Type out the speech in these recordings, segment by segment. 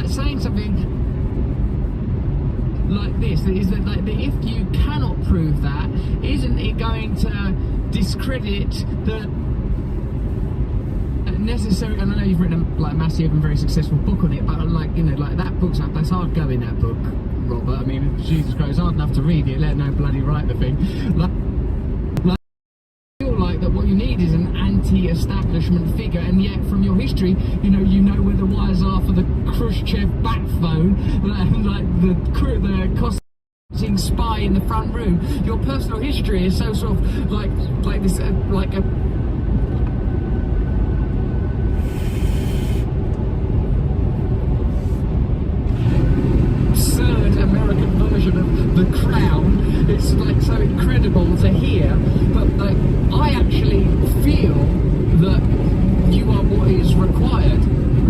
like saying something like this, is that like if you cannot prove that, isn't it going to discredit the necessary? And I know you've written a like massive and very successful book on it, but like, you know, like that book's that's hard going, that book, Robert. I mean, Jesus Christ, it's hard enough to read it, let alone bloody write the thing. Like I feel like that what you need is an anti-establishment figure, and yet from your history, you know where the wires are for the Khrushchev backbone, and like the costing spy in the front room. Your personal history is so sort of like this like a absurd American version of The Crown. It's like so incredible to hear, but like I actually feel that you are what is required,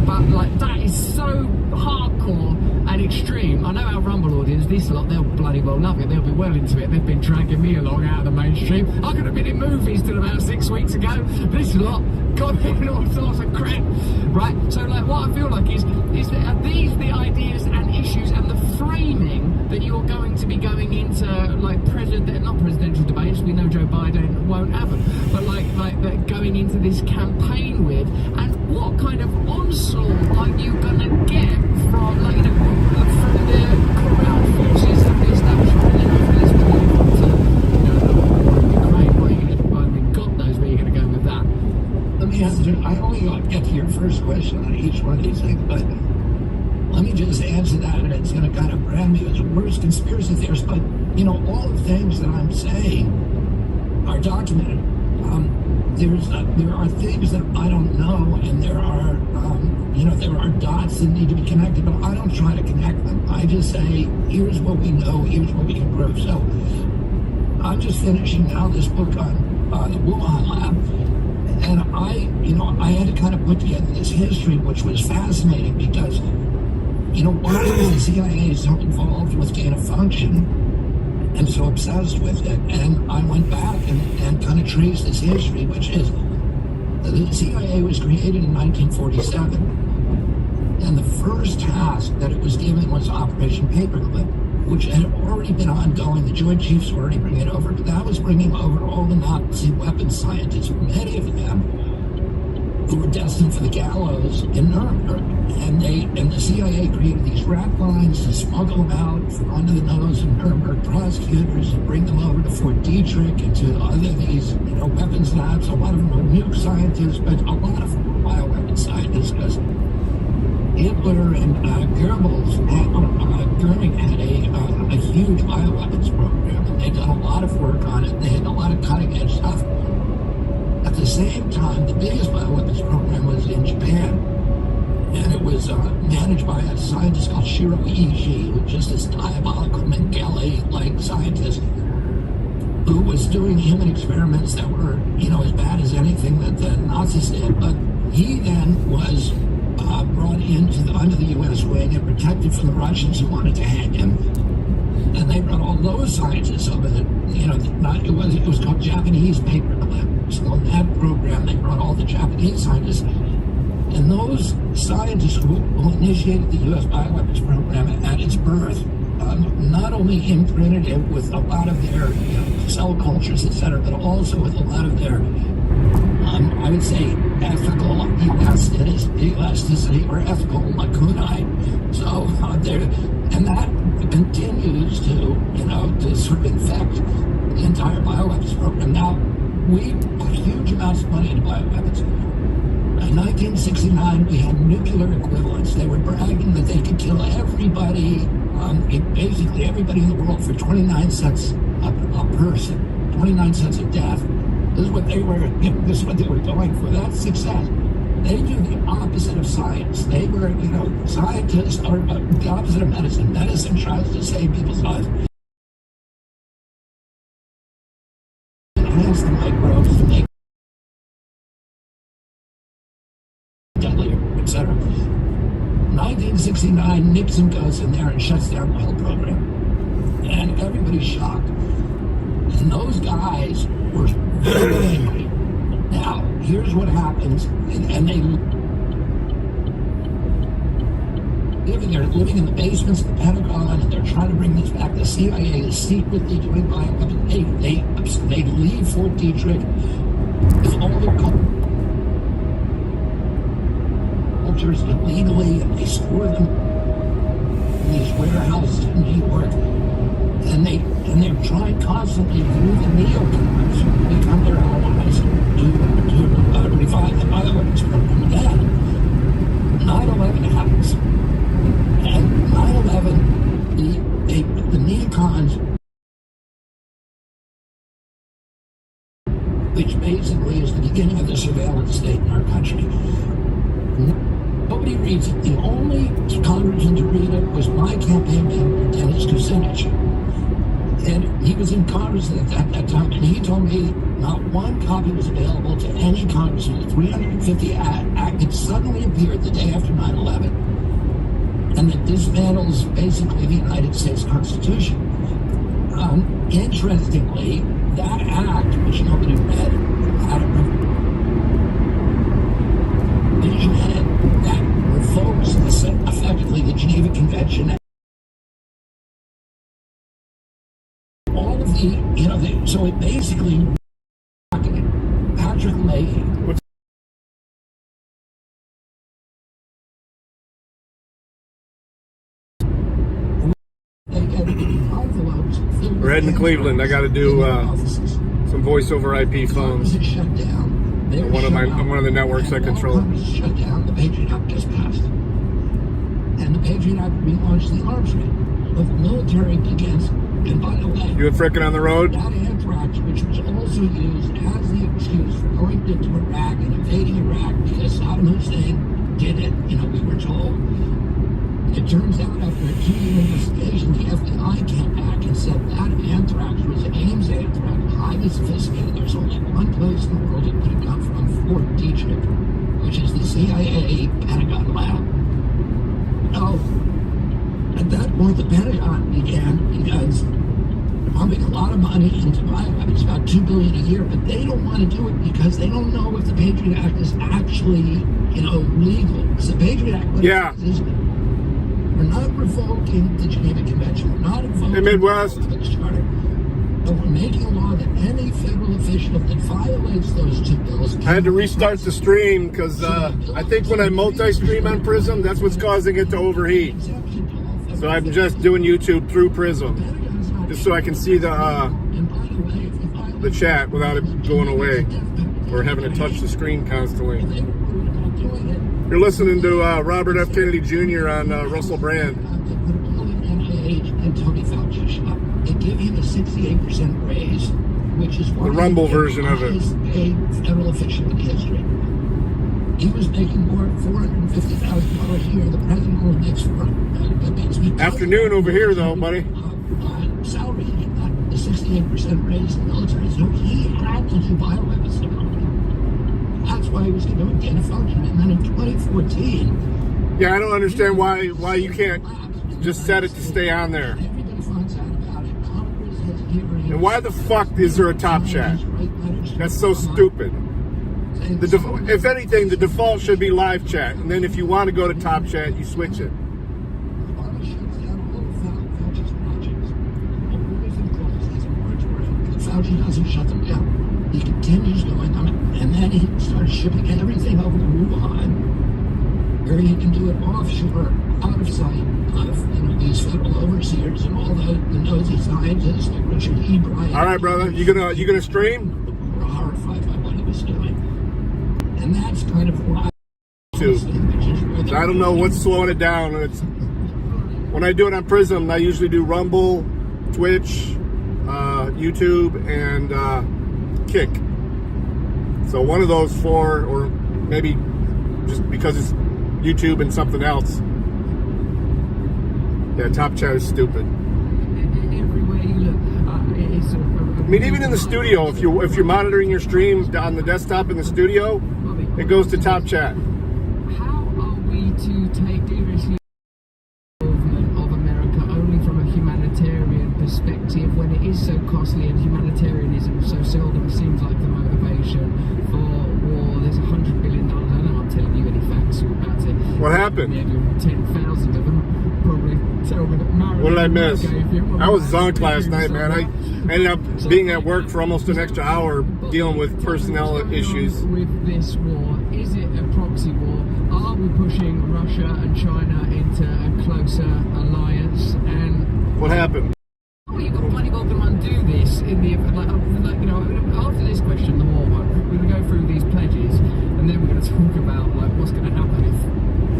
but like that is so hardcore and extreme. I know our Rumble audience, this lot, they'll bloody well love it, they'll be well into it. They've been dragging me along out of the mainstream. I could have been in movies till about 6 weeks ago. This lot got me in all sorts of crap, right? So like what I feel like is that are these the ideas and issues and the framing that you're going to be going into like not presidential debates, we know Joe Biden won't have them, but like going into this campaign with, and what kind of onslaught are you gonna get from like, you know, from the corrupt forces of the establishment, and then over this to Ukraine? Where are you gonna, I mean, God knows where you're gonna go with that. Let me answer. I only get to your first question on each one of these things, but let me just answer that, and it's going to kind of brand me as a worst conspiracy theorist. But you know, all the things that I'm saying are documented. There are things that I don't know, and there are dots that need to be connected, but I don't try to connect them. I just say, here's what we know, here's what we can prove. So I'm just finishing now this book on the Wuhan lab. And I had to kind of put together this history, which was fascinating because, you know, why is the CIA so involved with gain of function and so obsessed with it? And I went back and kind of traced this history, which is the CIA was created in 1947. And the first task that it was given was Operation Paperclip, which had already been ongoing. The Joint Chiefs were already bringing it over, but that was bringing over all the Nazi weapons scientists, many of them who were destined for the gallows in Nuremberg. And the CIA created these rat lines to smuggle them out from under the nose of Nuremberg prosecutors and bring them over to Fort Detrick and to other these, you know, weapons labs. A lot of them were nuke scientists, but a lot of them were bioweapon scientists, because Hitler and Goering had a huge bioweapons program, and they'd done a lot of work on it. They had a lot of cutting-edge stuff. At the same time, the biggest bioweapons program was in Japan, and it was managed by a scientist called Shiro Iiji, who was just this diabolical Mengele-like scientist who was doing human experiments that were, you know, as bad as anything that the Nazis did. But he then was brought under the U.S. wing and protected from the Russians who wanted to hang him. And they brought all those scientists over the, you know, it was called Japanese Paperclip. So in that program, they brought all the Japanese scientists. And those scientists who initiated the U.S. bioweapons program at its birth, not only imprinted it with a lot of their, you know, cell cultures, etc., but also with a lot of their, I would say, ethical elasticity or ethical lacunae. So and that continues to, you know, to sort of infect the entire bioweapons program. Now, we put huge amounts of money into bioweapons. In 1969, we had nuclear equivalents. They were bragging that they could kill everybody, basically everybody in the world, for 29 cents a person, 29 cents a death. This is what they were going for. That's success. They do the opposite of science. They were, you know, scientists are the opposite of medicine. Medicine tries to save people's lives. Enhance the microbes to make deadlier, etc. 1969, Nixon goes in there and shuts down the whole program. And everybody's shocked. And those guys were very angry. Now, here's what happens, and they They're living in the basements of the Pentagon, and they're trying to bring this back. The CIA is secretly doing bioweapons. They leave Fort Detrick with all their cultures illegally, and they store them in these warehouses in New York. And they're trying constantly through the neocons to become their allies to revive the bioweapons program. Then 9/11 happens. And 9/11, the neocons, which basically is the beginning of the surveillance state in our country. Nobody reads it. The only congressman to read it was my campaign manager, Dennis Kucinich. And he was in Congress at that time, and he told me not one copy was available to any congressman. The 350 Act, it suddenly appeared the day after 9/11. And that dismantles basically the United States Constitution. Interestingly, that act, which nobody read, had a provision in it that revokes effectively the Geneva Convention. All of so it basically, Patrick Leahy. We're heading to Cleveland. I got to do some voice over IP phones. On one of the networks I control. Shut down. The Patriot Act just passed, and the Patriot Act relaunched the arms race. But the military begins. And by the way, you and frickin' on the road? That anthrax, which was also used as the excuse for going into Iraq and invading Iraq because Saddam Hussein did it, we were told. It turns out after a 2-year investigation, the FBI came back and said that anthrax was Ames anthrax, highly sophisticated. There's only one place in the world it could have come from, Fort Detrick, which is the CIA Pentagon lab. Now, at that point, the Pentagon began because pumping a lot of money into bioweapons, about $2 billion a year, but they don't want to do it because they don't know if the Patriot Act is actually, legal. Because the Patriot Act, we're not revoking the Geneva Convention. We're not revoking the Midwest Charter. But we're making a law that any federal official that violates those two bills. I had to restart the stream because I think when I multi-stream on Prism, that's what's causing it to overheat. So I'm just doing YouTube through Prism, just so I can see the chat without it going away or having to touch the screen constantly. You're listening to Robert F. Kennedy Jr. on Russell Brand. They give him a 68% raise, which is the Rumble version of it. Paid federal official in history. He was making more than $450,000 a year. The president only makes afternoon over here, though, buddy. Salary, he got the 68% raise in the military. So he had to do bioweapons development. That's why he was going to gain a function. And then in 2014, yeah, I don't understand why you can't just set it to stay on there. Everybody finds out about it. Congress has hearings. And why the fuck is there a top chat? That's so stupid. If anything, the default should be live chat, and then if you want to go to top chat, you switch it. Fauci doesn't shut them down. He continues going on it, and then he starts shipping everything over to Wuhan, where he can do it offshore, out of sight of these federal overseers and all the nosy scientists like Richard E. Bryan. All right, brother, you gonna stream? We're horrified by what he was doing. And that's kind of why. I don't know what's slowing it down. When I do it on Prism, I usually do Rumble, Twitch, YouTube, and Kick. So one of those four, or maybe just because it's YouTube and something else. Yeah, top chat is stupid. Everywhere you look, it's I mean, even in the studio, if you're monitoring your stream on the desktop in the studio, it goes to top chat. How are we to take seriously the involvement of America only from a humanitarian perspective when it is so costly and humanitarianism so seldom seems like the motivation for war? There's $100 billion. I'm not telling you any facts about it. What happened? 10,000 of them. What did I miss? Okay, if you're I was alright, zonked last night, man. I ended up being at work for almost an extra hour dealing with personnel What's going issues. on with this war? Is it a proxy war? Are we pushing Russia and China into a closer alliance? And What happened? well, you've got plenty well to undo this in the like, you know, after this question, the war one, we're going to go through these pledges, and then we're going to talk about like what's going to happen if,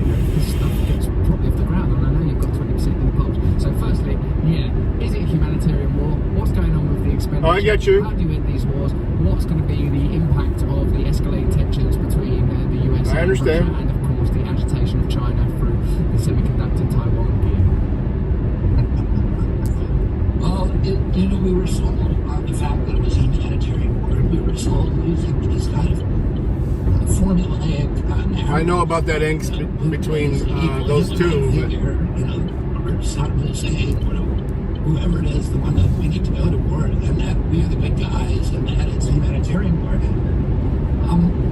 you know, this stuff gets properly off the ground. And I know you've got 20% in the polls. So firstly, yeah, is it a humanitarian war? What's going on with the expenditure? Oh, I get you. How do you end these wars? What's going to be the impact of the escalating tensions between the US I understand. and Russia, and of course the agitation of China through the semiconductor Taiwan gear? Well, you know, we were sold on the fact that it was a humanitarian war. We were sold using this kind of formulaic narrative. I know about that angst between those two. But You know, or Saddam Hussein, or whoever it is, the one that we need to go to war, and that we are the big guys, and that it's a humanitarian war.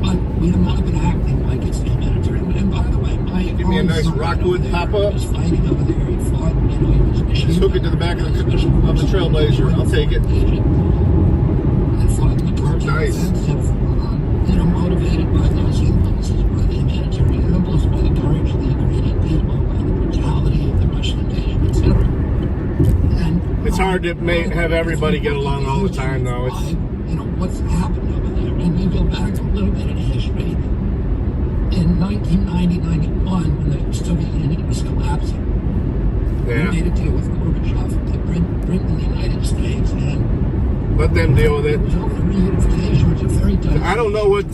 But we have not been acting like it's a humanitarian war. And by the way, my give me a nice rockwood pop-up. was fighting over there. He fought, you know, he was Just hook it to the back of the Trailblazer. I'll take it. And fought in the Georgia Nice. offensive, you know, motivated by those impulses, by the humanitarian impulse, by the courage of the Ukrainian people, by the brutality of the Russian invasion, etc. And It's hard to have everybody get along all the time, though. It's you know what's happened over there, and you go back a little bit in history. In 1990-91, when the Soviet Union was collapsing, yeah. we made a deal with Gorbachev to bring in the United States, and Let them deal with it. it was over the reunification, which is very dicey. I don't know what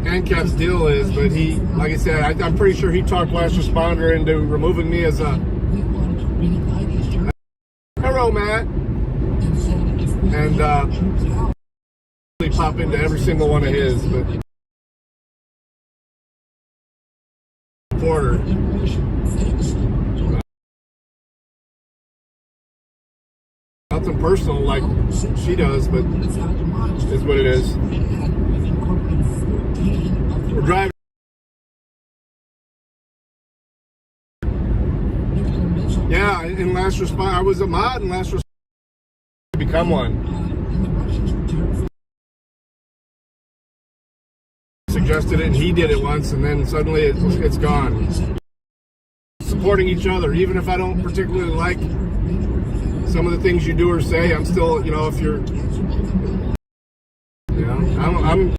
ANCAP's deal is, but he, like I said, I'm pretty sure he talked last responder into removing me as a. We wanted to reunite East Germany Hello, Matt. and said if we And, get the troops out, Really pop into every single one of his, but Porter. liberation famously. Nothing personal like she does, but it's what it is. We're driving. Yeah, in last response, I was a mod in last response. Become one. Suggested it, and he did it once, and then suddenly it's gone. Supporting each other, even if I don't particularly like some of the things you do or say, I'm still, you know, if you're, you know, I'm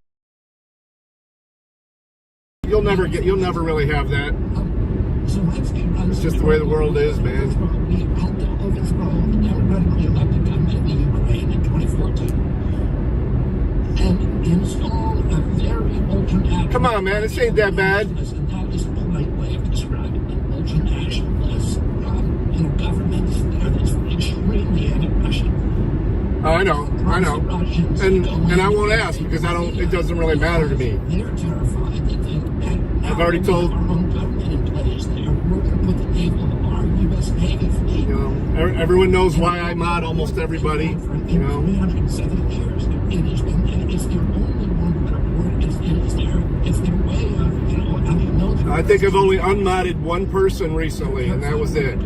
you'll never really have that. It's just the way the world is, man. We helped to overthrow the democratically elected government in Ukraine in 2014 and install a very ultranationalist. Come on, man, this ain't that bad. And that is the polite way of describing an ultranationalist, you know, government there that's extremely anti-Russian. Oh, I know, and I won't ask because it doesn't really matter to me. They're terrified that I've already told. our own government in place there. We're going to put the naval of our U.S. Navy fleet. You know, everyone knows why I mod almost everybody. You know, 370 years. It's their only one report. It's their way of, you know, having a military. I think I've only unmodded one person recently, and that was it.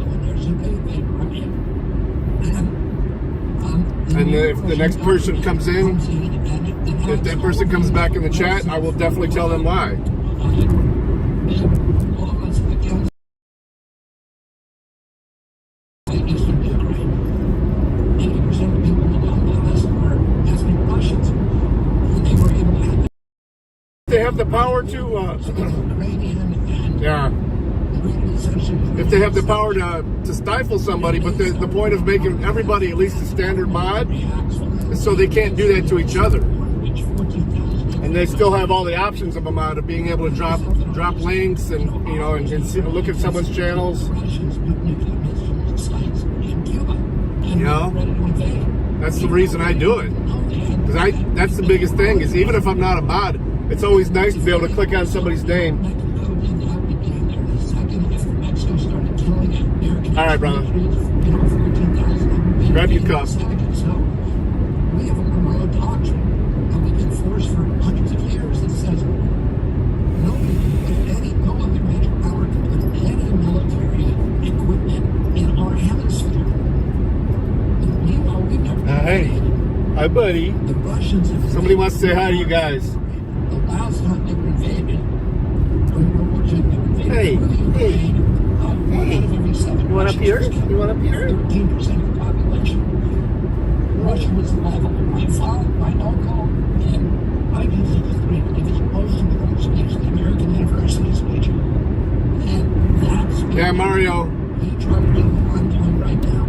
And if the next person comes in, if that person comes back in the chat, I will definitely tell them why. They have the power to, yeah. If they have the power to stifle somebody, but the point of making everybody at least a standard mod is so they can't do that to each other. And they still have all the options of a mod of being able to drop links and, you know, and look at someone's channels. You know, that's the reason I do it. Because that's the biggest thing is even if I'm not a mod, it's always nice to be able to click on somebody's name. All right, brother. Grab your cup. We have a Monroe doctrine, and we've been forced for hundreds of years that says no other major power can put any military equipment in our Hi, buddy. The Russians have Somebody wants to say hi to you guys. The last time they were invaded, when World War II, they were invaded. Hey, hey. One out of every 7 You want up here? You want up here? 13% of the population. Russia was level. My father, my uncle, in 1963, gave his most important speech, the American Anniversary speech. And that's Yeah, Mario. he tried to do what I'm doing right now.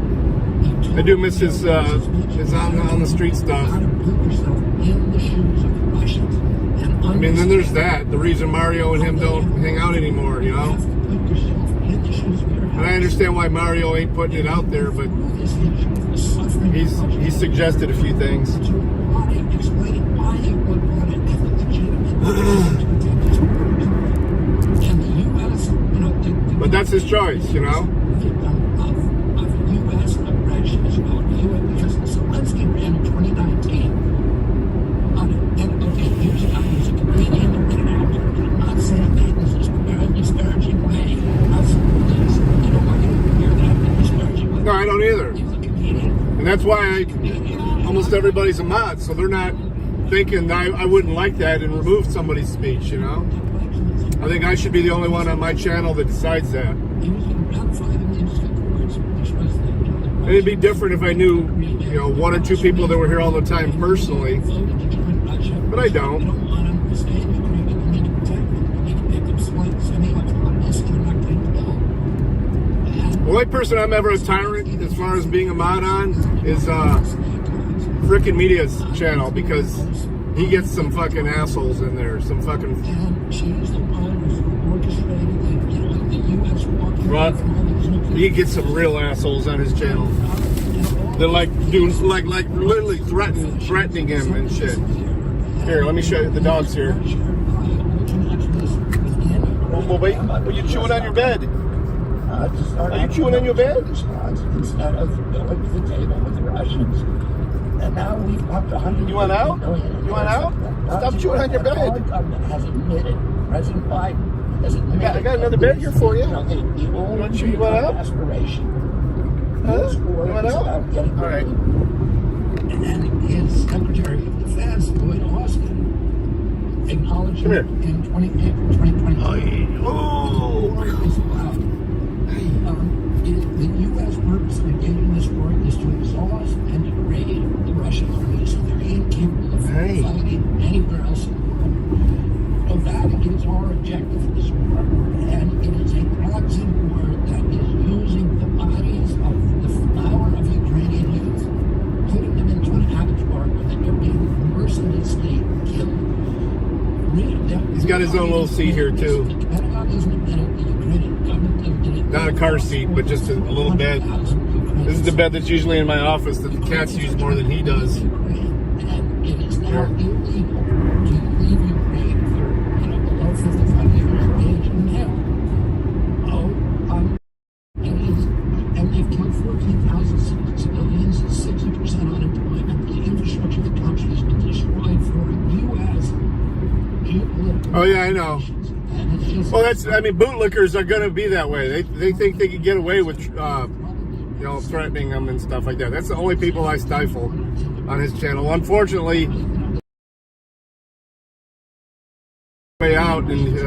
I do miss his on the street stuff. How to put yourself in the shoes of the Russians. And I mean, then there's that. The reason Mario and him don't hang out anymore, you know? And I understand why Mario ain't putting it out there, but he's suggested a few things. But that's his choice, you know? Because Zelensky ran in 2019. And okay, here's a guy who's a Canadian and an actor. I'm not saying that this is a disparaging way. I don't want you to hear that in a disparaging way. No, I don't either. He's a Canadian. And that's why almost everybody's a mod, so they're not thinking I wouldn't like that and remove somebody's speech, you know? I think I should be the only one on my channel that decides that. He was in about 5 million words, which was the It'd be different if I knew, you know, 1 or 2 people that were here all the time personally, but I don't. The only person I'm ever a tyrant as far as being a mod on is frickin' Media's channel, because he gets some fucking assholes in there, some fucking. But he gets some real assholes on his channel. They're like doing like literally threatening him and shit. Here, let me show you. The dog's here. Oh, wait, are you chewing on your bed? Are you chewing on your bed? Instead of going to the table with the Russians. And now we've got 100. You want out? You want out? Stop chewing on your bed. Our government has admitted, President Biden has admitted. I got another bed here for you. You want out? Aspiration. Huh? You want out? All right. And then his Secretary of Defense, Lloyd Austin, acknowledged Come here. in April 2020. Oh. Is allowed. The U.S. purpose of engaging this war is to exhaust and degrade the Russian army so they're incapable of fighting anywhere else in the world. So that is our objective for this war, and it is a proxy war that is using the bodies of the flower of Ukrainian youth, putting them into an abattoir where they're being mercilessly killed. He's got his own little seat here too. Not a car seat, but just a little bed. This is the bed that's usually in my office that the cats use more than he does. And it is now illegal to leave Ukraine for, below 55 years of age now. And they've killed 14,000 civilians, 60% unemployment. The infrastructure of the country has been destroyed for U.S. geopolitical. Oh yeah, I know. And it's just, Well, bootlickers are going to be that way. They think they can get away with, threatening them and stuff like that. That's the only people I stifle on his channel. Unfortunately, way out, and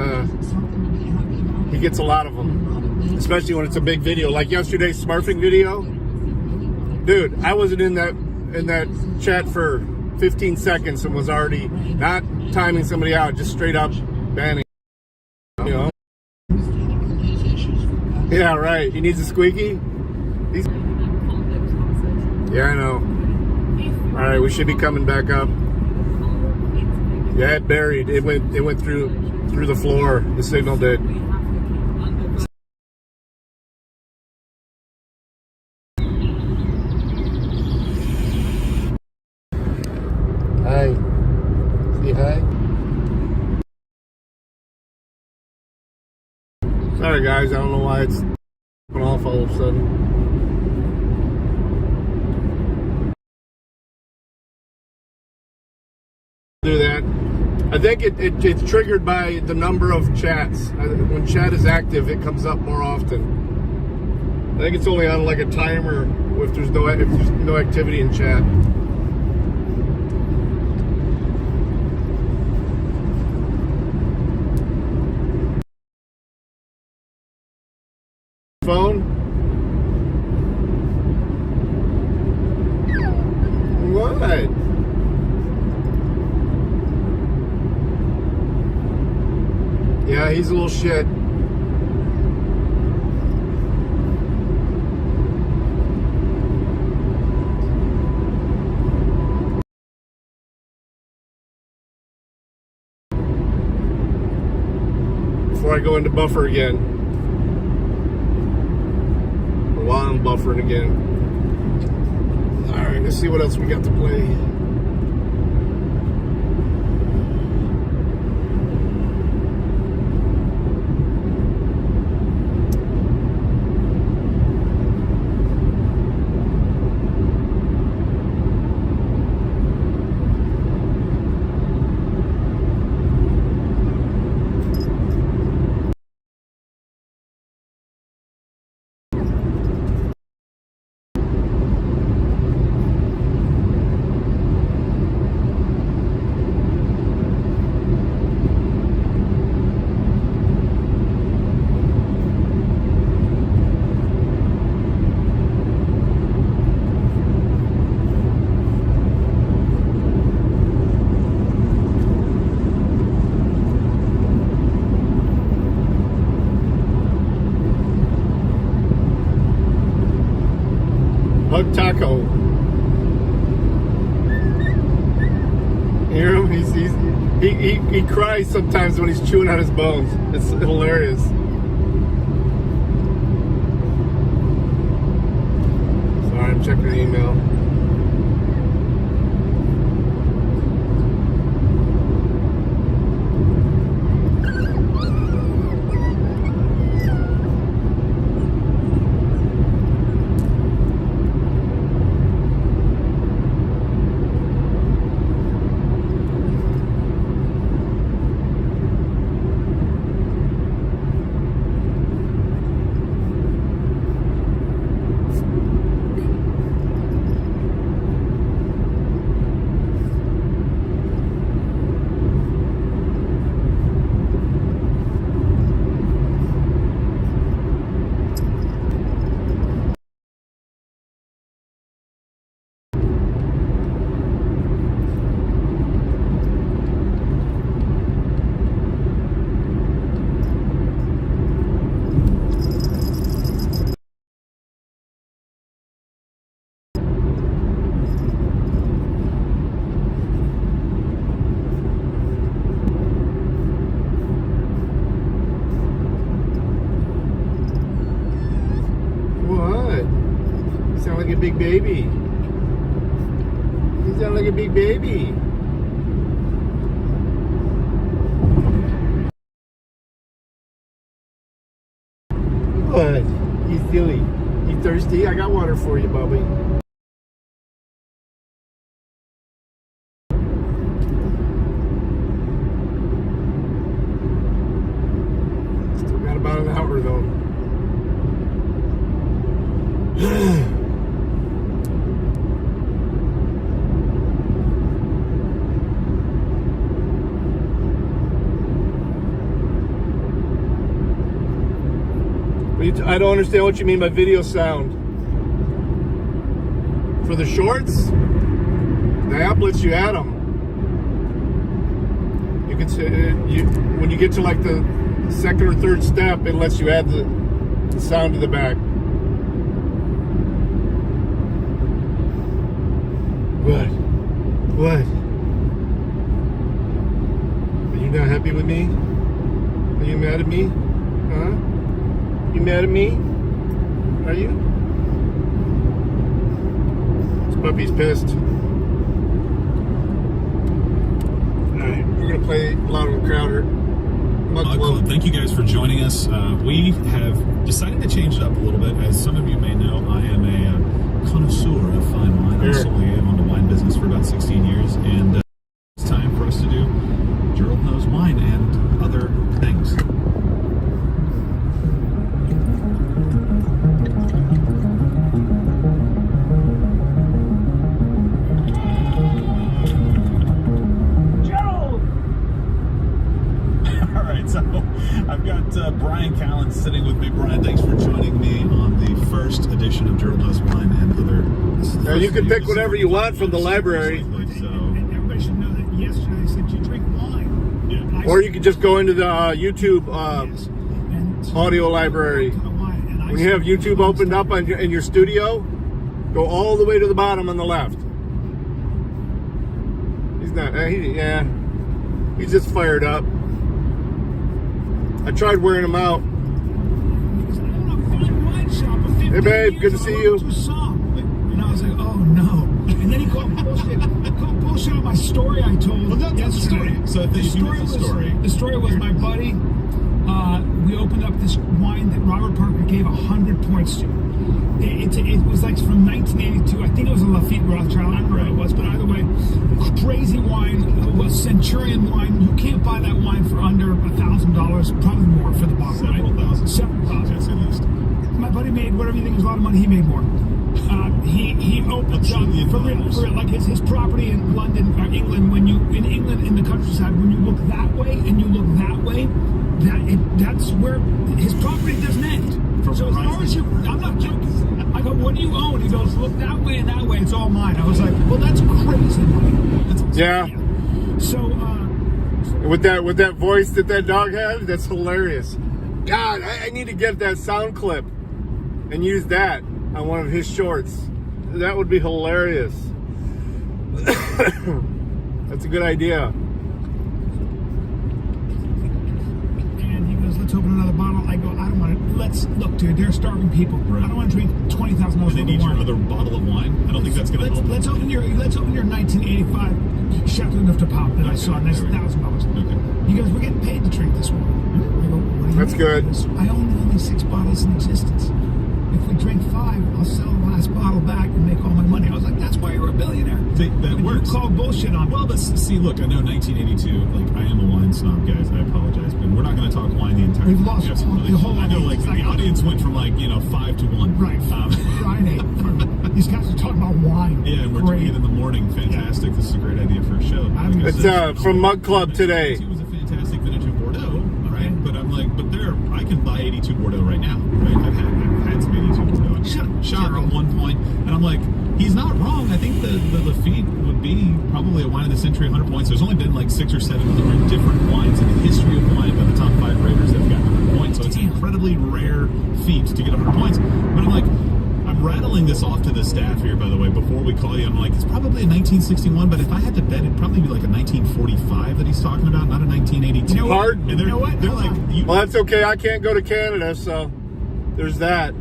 he gets a lot of them, especially when it's a big video, like yesterday's Smurfing video. Dude, I wasn't in that chat for 15 seconds and was already not timing somebody out, just straight up banning. You know? Yeah, right. He needs a squeaky. Yeah, I know. All right, we should be coming back up. Yeah, it buried. It went through the floor. The signal did. Hi. Say hi. Sorry guys, I don't know why it's going off all of a sudden. Do that. I think it's triggered by the number of chats. When chat is active, it comes up more often. I think it's only on like a timer if there's no activity in chat. phone? What? Yeah, he's a little shit. Before I go into buffer again. Or while I'm buffering again. Alright, let's see what else we got to play. Hug Taco. Hear him? He cries sometimes when he's chewing on his bones. It's hilarious. Sorry, I'm checking the email. Like a big baby. You sound like a big baby. What? You silly. You thirsty? I got water for you, Bubby. Still got about an hour though. I don't understand what you mean by video sound. For the shorts, the app lets you add them. You can say when you get to like the second or third step, it lets you add the sound to the back. What? What? Are you not happy with me? Are you mad at me? Huh? You mad at me? Are you? This puppy's pissed. Alright, we're gonna play Loud and Crowder. Cool. Thank you guys for joining us. We have decided to change it up a little bit. As some of you may know, I am a connoisseur of fine wine. I solely am on the wine business for about 16 years, and it's time for us to do Gerald Knows Wine and other things. I've got Brian Callen sitting with Hey, Brian, thanks for joining me on the first edition of Gerald Does Wine and Other. Now, you can pick whatever you want from the library. And everybody should know that yesterday I said you drink wine. Yeah. Or you can just go into the YouTube audio library. When you have YouTube opened up in your studio, go all the way to the bottom on the left. He's not, he's just fired up. I tried wearing him out. Hey, babe, good to see you. And I was like, oh no. And then he called bullshit. On my story I told. Well, that's the story. So the story was my buddy. We opened up this wine that Robert Parker gave 100 points to. It was like from 1982. I think it was a Lafite Rothschild. I don't know what it was, but either way, crazy wine. It was Centurion wine. You can't buy that wine for under $1,000, probably more for the bottle. Several thousand. Yes, at least. My buddy made whatever you think was a lot of money. He made more. He opened up for real, like his property in London or England. When you in England in the countryside, when you look that way and you look that way, that's where his property doesn't end. So as far as I'm not joking. I go, what do you own? He goes, look that way and that way. It's all mine. I was like, well, that's crazy. Yeah. So with that voice that dog has, that's hilarious. God, I need to get that sound clip and use that on one of his shorts. That would be hilarious. That's a good idea. And he goes, let's open another bottle. I go, I don't want to. Look, dude, they're starving people. Right. I don't want to drink $20,000 worth They of need wine. another bottle of wine. I don't think that's going to help. Let's open your 1985 Chateau Neuf de Pape that I saw, and that's $1,000. Okay. He goes, we're getting paid to drink this wine. I go, what do you That's mean? good. He goes, I own only 6 bottles in existence. If we drink 5, I'll sell the last bottle back and make all my money. I was like, that's why you're a billionaire. That works. You called bullshit on me. Well, but see, look, I know 1982. Like, I am a wine snob, guys. I apologize, but we're not going to talk wine the entire. We've lost podcast. the whole I know, like audience. the audience went from 5 to 1. Right. Friday. These guys are talking about wine. Yeah, and we're doing it in the morning. Fantastic. This is a great idea for a show. It's from Mug Club today. It was a fantastic vintage of Bordeaux, right? But I'm like, I can buy 82 Bordeaux right now, right? I've had some 82 Bordeaux. Shot at one point, and I'm like, he's not wrong. I think the Lafite would be probably a wine of the century, 100 points. There's only been like 6 or 7 different wines in the history of wine by the top 5 raters that have gotten 100 points. So it's an incredibly rare feat to get 100 points. But I'm like, I'm rattling this off to the staff here, by the way, before we call you. I'm like, it's probably a 1961, but if I had to bet, it'd probably be like a 1945 that he's talking about, not a 1982. You know what? Hard. And they're like, Well, that's okay. I can't go to Canada, so there's that.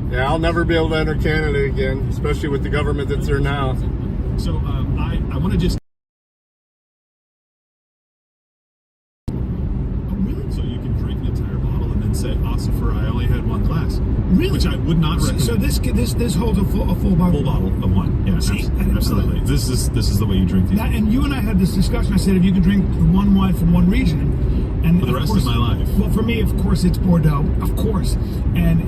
Yeah, I'll never be able to enter Canada again, especially with the government that's there now. So I want to just. Really? So you can drink an entire bottle and then say, "Ossifer, I only had 1 glass." Really? Which I would not recommend. So this holds a full bottle. Full bottle of wine. Yeah, See, absolutely. This is the way you drink these. And you and I had this discussion. I said, if you could drink one wine from one region, and For the rest of my life. Well, for me, of course, it's Bordeaux, of course, and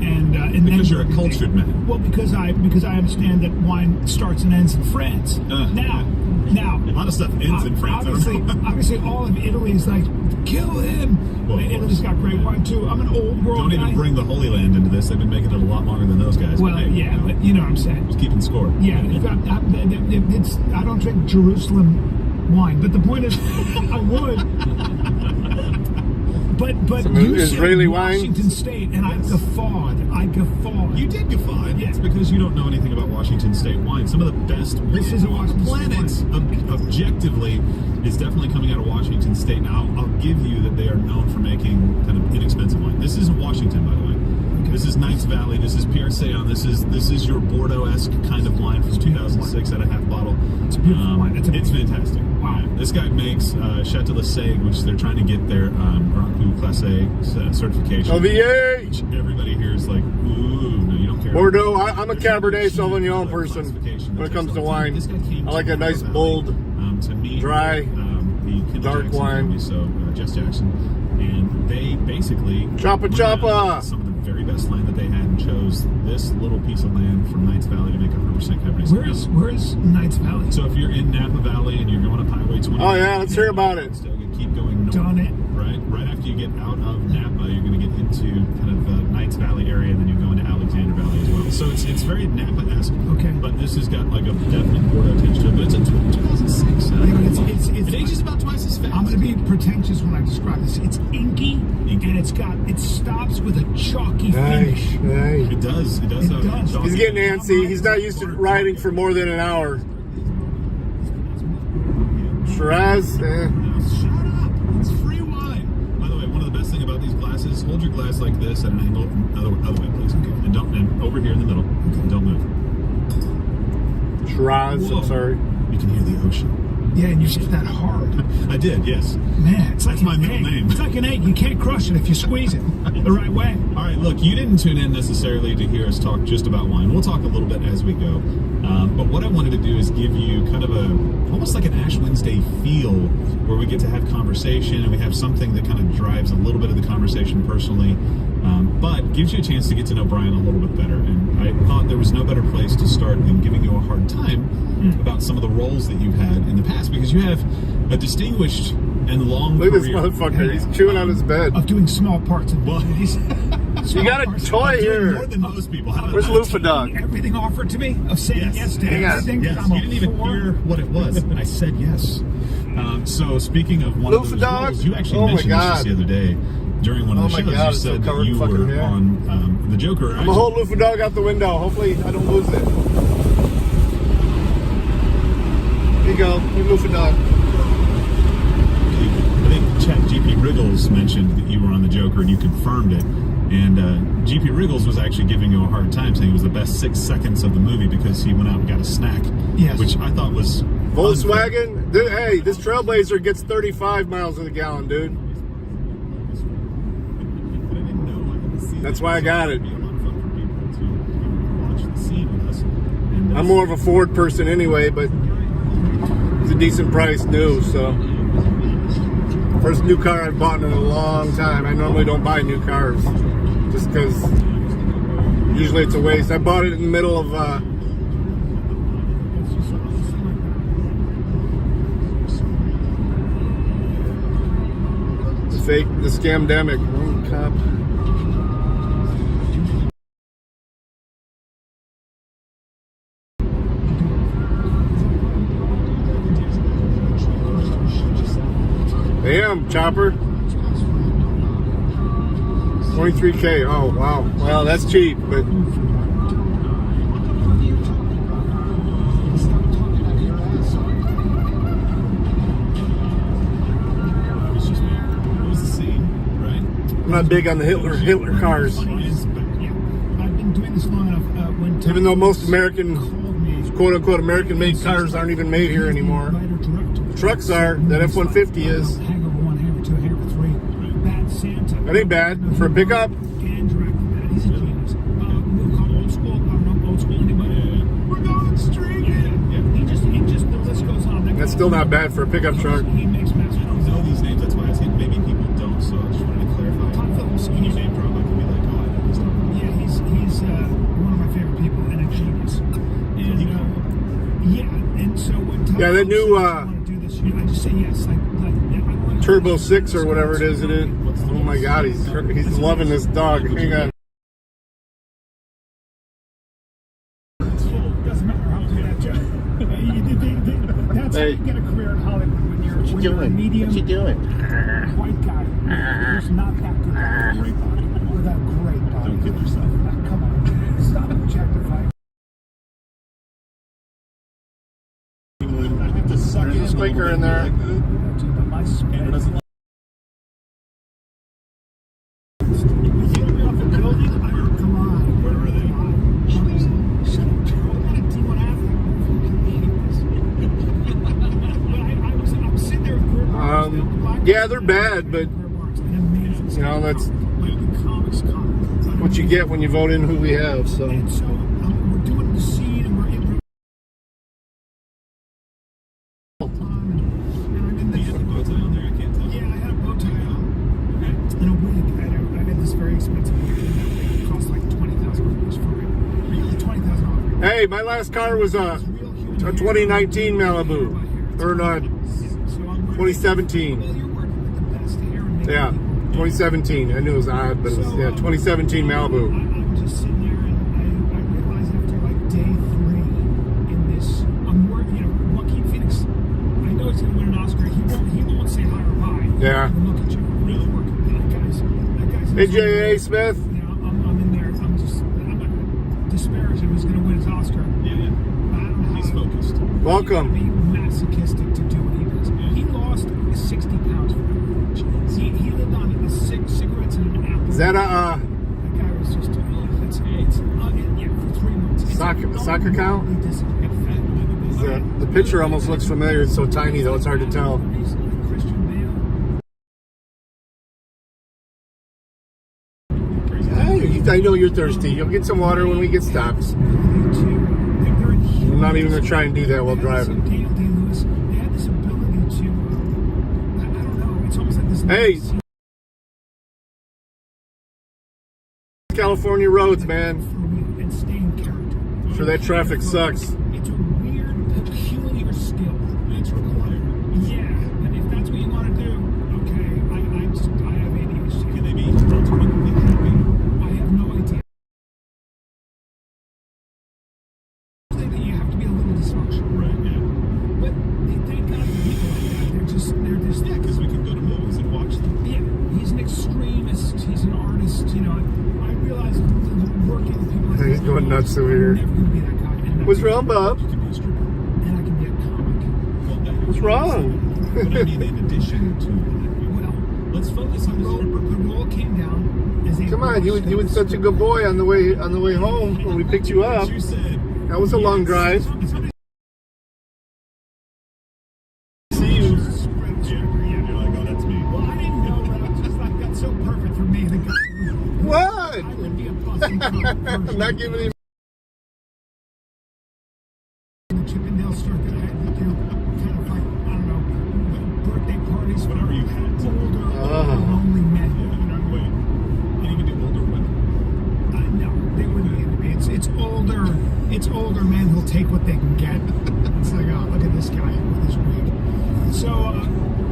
Because you're a cultured man. Well, because I understand that wine starts and ends in France. Now, a lot of stuff ends in France. Obviously, all of Italy is like, kill him. Well, Italy's got great wine too. I'm an old world Don't guy. even bring the Holy Land into this. They've been making it a lot longer than those guys. Well, but but you know what I'm saying. Just keeping score. Yeah, I don't drink Jerusalem wine, but the point is, I would. But Some you Israeli said wine? Washington State, and I guffawed. You did guffaw. Yeah. It's because you don't know anything about Washington State wine. Some of the best This is a on the Washington State planet, objectively, is definitely coming out of Washington State. Now, I'll give you that they are known for making kind of inexpensive wine. This isn't Washington, by the way. Okay. This is Knights Valley. This is Pierre Sayon. This is your Bordeaux-esque kind of wine from 2006 at a half bottle. It's a beautiful wine. It's fantastic. Wow. Yeah. This guy makes Chateau Le Sage, which they're trying to get their Grand Cru Classé certification. OVA! Which everybody here is like, ooh, no, you don't care. Bordeaux. I'm a Cabernet Sauvignon person when it comes to wine. This guy came I like to a nice, Napa bold, Valley, to meet dry, the Kendall dark Jackson wine. family, so Jess Jackson, and they basically Choppa went choppa! out some of the very best land that they had and chose this little piece of land from Knights Valley to make 100% Cabernet Sauvignon. Where's Knights Valley? So if you're in Napa Valley and you're going up Highway 20, Oh, yeah, let's hear about it. Keep going north. Done it. Right after you get out of Napa, you're going to get into kind of the Knights Valley area, and then you go into Alexander Valley as well. So it's very Napa-esque. Okay. But this has got like a definite Bordeaux tinge to it. But it's a 2006. It ages about twice as fast. I'm going to be pretentious when I describe this. It's inky. And it stops with a chalky finish. It does. It does. He's getting antsy. He's not used to riding for more than an hour. Shiraz, Shut up! It's free wine. By the way, one of the best thing about these glasses, hold your glass like this at an angle. Other way, please. Okay. And over here in the middle. And don't move. Shiraz, I'm sorry. You can hear the ocean. Yeah, and you said that hard. I did, yes. Man, it's That's like my an middle egg. name. It's like an egg. You can't crush it if you squeeze it the right way. All right, look, you didn't tune in necessarily to hear us talk just about wine. We'll talk a little bit as we go. But what I wanted to do is give you kind of almost like an Ash Wednesday feel where we get to have conversation and we have something that kind of drives a little bit of the conversation personally, but gives you a chance to get to know Brian a little bit better. And I thought there was no better place to start than giving you a hard time about some of the roles that you've had in the past, because you have a distinguished and long Look at this career. motherfucker. He's chewing on his bed. Of doing small parts of movies. You got a toy More here. than most people. How about Where's that? Lufa Dog? Everything offered to me of saying yes to Hang on. everything. Yes, I'm you a didn't even 4. hear what it was. I said yes. So speaking of one of Lufa those Dog? roles, you actually Oh my mentioned this God. just the other day during one of the Oh my shows. God, You it's so said that covered you in fucking were hair. on the Joker. I'm gonna hold Lufa Dog out the window. Hopefully I don't lose it. Here you go. Here's Lufa Dog. I think GP Wriggles mentioned that you were on the Joker and you confirmed it. And GP Wriggles was actually giving you a hard time, saying it was the best 6 seconds of the movie because he went out and got a snack. Yes. Which I thought was Volkswagen. Hey, this Trailblazer gets 35 miles a gallon, dude. That's why I got it. I'm more of a Ford person anyway, but it's a decent price new, so. First new car I've bought in a long time. I normally don't buy new cars just because usually it's a waste. I bought it in the middle of the scamdemic. Oh, cop. Damn, Chopper. 23K. Oh, wow. Well, that's cheap, but It was the same, right? I'm not big on the Hitler cars. I've been doing this long enough. When Even though most American, quote-unquote, American-made cars aren't even made here anymore. Trucks are. That F-150 is. Hangover 1, Hangover 2, Hangover 3. Bad Santa. That ain't bad. For a pickup, And directed that. He's a genius. Old school. I don't know old school anybody. We're going straight. Yeah. He just, the list goes on. that's still not bad for a pickup truck. He makes I don't know these names, that's why I think maybe people don't, so I just wanted to clarify. Tom Phillips. When you name drop, I can be like, oh, I know this name. Yeah, he's one of my favorite people and a genius. And so when Tom Yeah, that Phillips new, says, I want to do this, I just say yes. Like I want to Turbo 6 or whatever it is. Oh my God, he's loving this dog. Hang on. Doesn't matter how to do that, Joe. That's how Hey. you get a career in Hollywood when you're a medium. What you doing? White guy who's not that good with a great body. Don't kid yourself. Come on, stop objectifying. There's a squeaker in there. My spin. Come on. Where were they? Shut up, Joe. I'm not a T1 athlete. I'm sitting there with Greg Barnes. Yeah, they're bad, but you know that's what you get when you vote in who we have. So. And so we're doing the scene and we're in. Do you have a bow tie on there? I can't tell. Yeah, I had a bow tie on. And a wig. I had this very expensive wig. It cost like $20,000 for it. Really, $20,000. Hey, my last car was a 2019 Malibu, or not 2017. Well, you're working with the best hair and Yeah, 2017. I knew it was odd, but it was, yeah, 2017 Malibu. I'm just sitting there, and I realize after like day 3 in this, I'm working. You know, Joaquin Phoenix. I know he's going to win an Oscar. He won't say hi or bye. Yeah. Look at you, really working. That guy's. Hey, J.A. Smith. You know, I'm in there. I'm not going to disparage him. He's going to win his Oscar. Yeah. I don't know. He's focused. Welcome. Be masochistic to do what he does. Yeah. He lost 60 pounds for that. He lived on cigarettes and an apple. Is that That guy was just yeah, for 3 months. soccer count? The picture almost looks familiar. It's so tiny, though. It's hard to tell. Hey, I know you're thirsty. You'll get some water when we get stopped. I'm not even going to try and do that while driving. They had this ability to, I don't know, it's almost like this. Hey! California roads, man. And stay in character. Sure, that traffic sucks. It's a weird, peculiar skill. It's required. Yeah, and if that's what you want to do, okay, I have ADHD. Can they be ultimately happy? I have no idea. That you have to be a little dysfunctional. Right, yeah. But thank God for people like that. They're just Yeah, because we can go to movies and watch them. yeah, he's an extremist, he's an artist, you know. I realize working with people like He's this, going nuts over here. I'm never going to be that guy. And What's wrong, Bob? You can be a stripper. And I can be a comic. Well, that- What's wrong? But I mean, in addition to that, Well, let's focus on the stripper. the roll came down as a Come on, you were such a good boy on the way home when we picked you up. You said That was a long drive. See you. Yeah, you're like, oh, that's me. Well, I didn't know that. I was just like, that's so perfect for me. The guy, What? I would be a busting I'm not giving him. the Chippendale circuit. I had to do kind of like, I don't know, birthday parties for Whatever you had. older, lonely men. Yeah, You know? wait. You even do older women? No, they wouldn't be into me. It's older men who'll take what they can get. It's like, oh, look at this guy with his wig. So,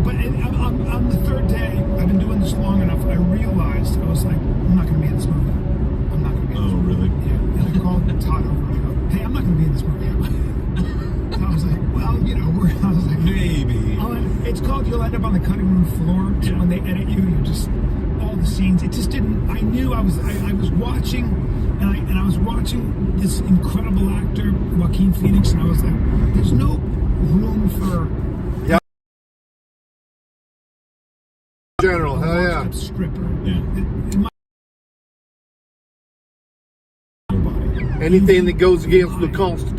but on the third day, I've been doing this long enough. I realized, I was like, I'm not going to be in this movie. I'm not going to be in this movie. Really? Yeah. And I called Todd over and I go, hey, I'm not going to be in this movie. And I was like, well, you know, I was like, Maybe. it's called You'll End Up on the Cutting Room Floor. So Yeah. when they edit you, you just all the scenes. It just didn't. I knew I was watching, and I was watching this incredible actor Joaquin Phoenix, and I was like, there's no room for General, hell yeah. a stripper. Yeah. Anything that goes against the Constitution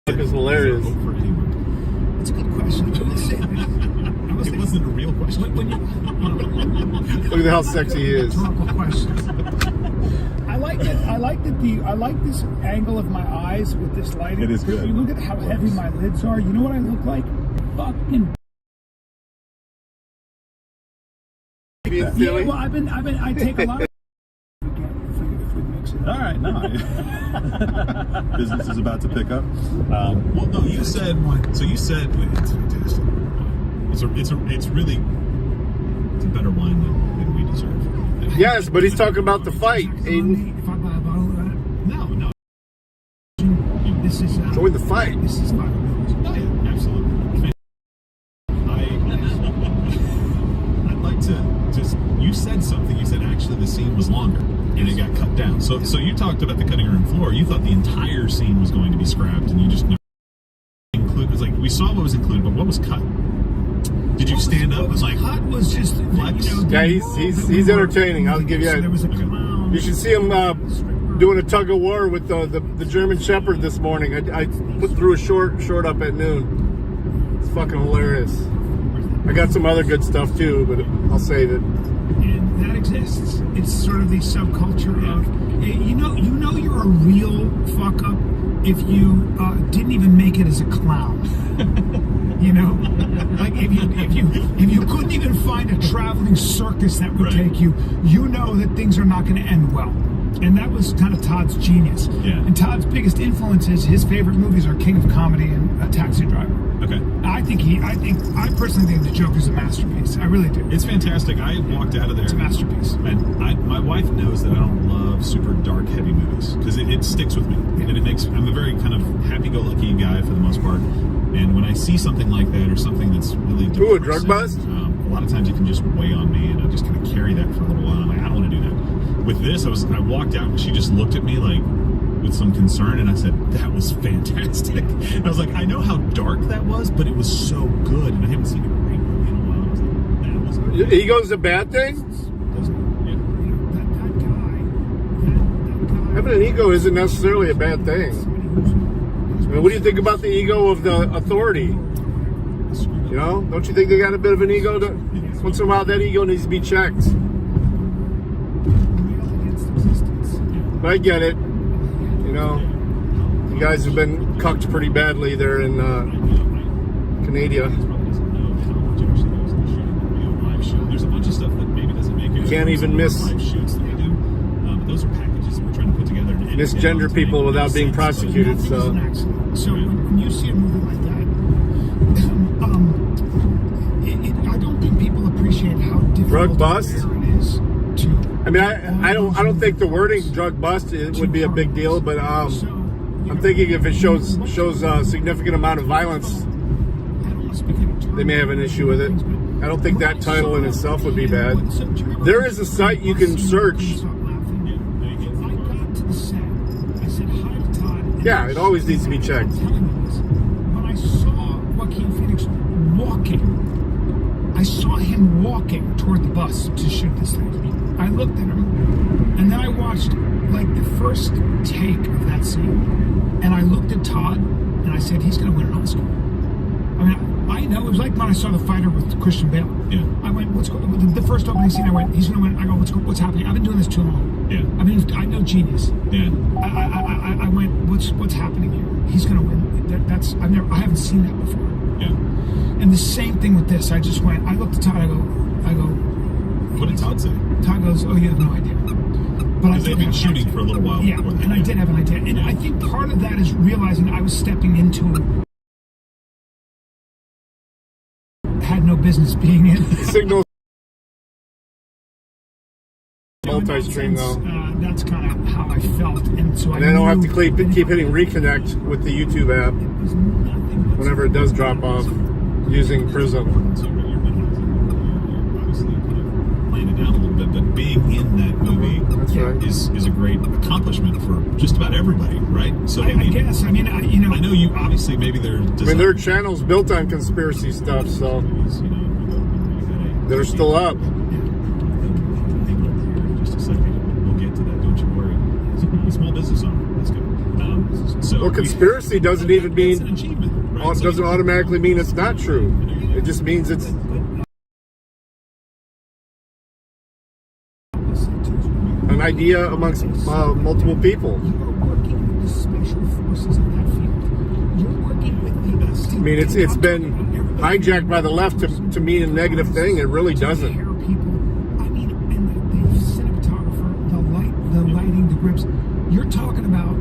is hilarious. Vote for anyone. It's a good question. I was It wasn't a real question. when you Look at how sexy he is. rhetorical questions. I like this angle of my eyes with this lighting. It is good. You look at how heavy my lids are. You know what I look like? Fucking. Being Yeah, silly. well, I take a lot of if we mix it. All right, no. Business is about to pick up. Well, no, you said. So you said it's fantastic. It's really it's a better wine than we deserve. Yes, but he's talking about the fight, Aiden. If I buy a bottle of that, No. this is Join the fight. This is $500. Oh yeah, absolutely. I'd like to just. You said something. You said actually the scene was longer and it got cut down. So you talked about the cutting room floor. You thought the entire scene was going to be scrapped, and you just included. It was like we saw what was included, but what was cut? Did you stand up and like? Cut was just Flex? Yeah, he's entertaining. I'll give you So there was a that. clown. You should see him doing a tug of war with the German Shepherd this morning. I put through a short up at noon. It's fucking hilarious. I got some other good stuff too, but I'll save it. And that exists. It's sort of the subculture of you know you're a real fuck up if you didn't even make it as a clown. You know, like if you couldn't even find a traveling circus that would take you, you know that things are not going to end well. And that was kind of Todd's genius. Yeah. And Todd's biggest influences, his favorite movies are King of Comedy and A Taxi Driver. Okay. I I personally think the Joker's a masterpiece. I really do. It's fantastic. I walked out of there. It's a masterpiece. And my wife knows that I don't love super dark, heavy movies because it sticks with me, and I'm a very kind of happy-go-lucky guy for the most part. And when I see something like that or something that's really depressing, ooh, a drug bust? A lot of times it can just weigh on me, and I just kind of carry that for a little while. I'm like, I don't want to do that. With this, I walked out, and she just looked at me like with some concern, and I said, that was fantastic. And I was like, I know how dark that was, but it was so good, and I haven't seen a great movie in a while. I was like, that was good. Ego's a bad thing? Yeah. That guy. Having an ego isn't necessarily a bad thing. I mean, what do you think about the ego of the authority? You know, don't you think they got a bit of an ego? Once in a while, that ego needs to be checked. But I get it. You know, you guys have been cucked pretty badly there in Canada. There's a bunch of stuff that maybe doesn't make it. You can't even miss live shoots that we do. But those are packages that we're trying to put together. misgender people without being prosecuted. So when you see a movie like that, I don't think people appreciate how difficult drug bust. it is to. I mean, I don't think the wording drug bust would be a big deal, but I'm thinking if it shows a significant amount of violence, they may have an issue with it. I don't think that title in itself would be bad. There is a site you can search. Yeah, it always needs to be checked. When I saw Joaquin Phoenix walking, I saw him walking toward the bus to shoot this thing. I looked at him, and then I watched like the first take of that scene, and I looked at Todd, and I said, he's going to win an Oscar. I mean, I know, it was like when I saw The Fighter with Christian Bale. Yeah. I went, what's going on? The first opening scene, I went, he's going to win. I go, what's happening? I've been doing this too long. Yeah. I mean, I know genius. Yeah. I went, what's happening here? He's going to win. I haven't seen that before. Yeah. And the same thing with this. I just went, I looked at Todd, I go, What did Todd say? Todd goes, oh, you have no idea. But Because they've been shooting for a little while. Yeah, before that. and I did have an idea. And I think part of that is realizing I was stepping into had no business being in. Signal multi-stream though. That's kind of how I felt, and so And I don't have to keep hitting reconnect with the YouTube app whenever it does drop off using Prism. So you're obviously kind of playing it down a little bit, but being in that movie That's right. is a great accomplishment for just about everybody, right? So I guess. I mean, I know you obviously maybe they're. I mean, there are channels built on conspiracy stuff, so that are still up. Just a second, we'll get to that. Don't you worry. Small business owner. That's good. So Well, conspiracy doesn't even it's an mean achievement, right? doesn't automatically mean it's not true. It just means it's an idea amongst multiple people. You are working with the special forces of that field. You're working with the best. I mean, it's been hijacked by the left to mean a negative thing. It really doesn't. People. I mean, and the cinematographer, the lighting, the grips. You're talking about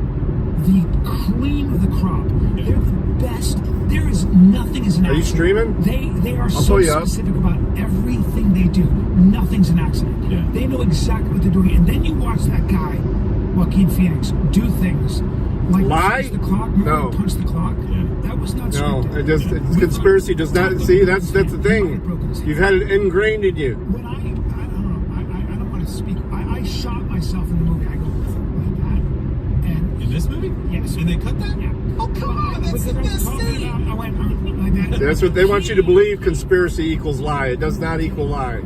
the cream of the crop. They're the best. There is nothing as an Are you accident. streaming? They are I'll so pull you up. specific about everything they do. Nothing's an accident. Yeah. They know exactly what they're doing. And then you watch that guy, Joaquin Phoenix, do things like Lie? punch the clock. No. Punch the clock. Yeah. That was not No, scripted. conspiracy does not. See, that's the thing. You've had it ingrained in you. When I don't know, I don't want to speak. I shot myself in the movie. I go like that, and In this movie? yes, And they cut that? yeah. Oh, come on, that's the best scene. I went like that. That's what they want you to believe. Conspiracy equals lie. It does not equal lie.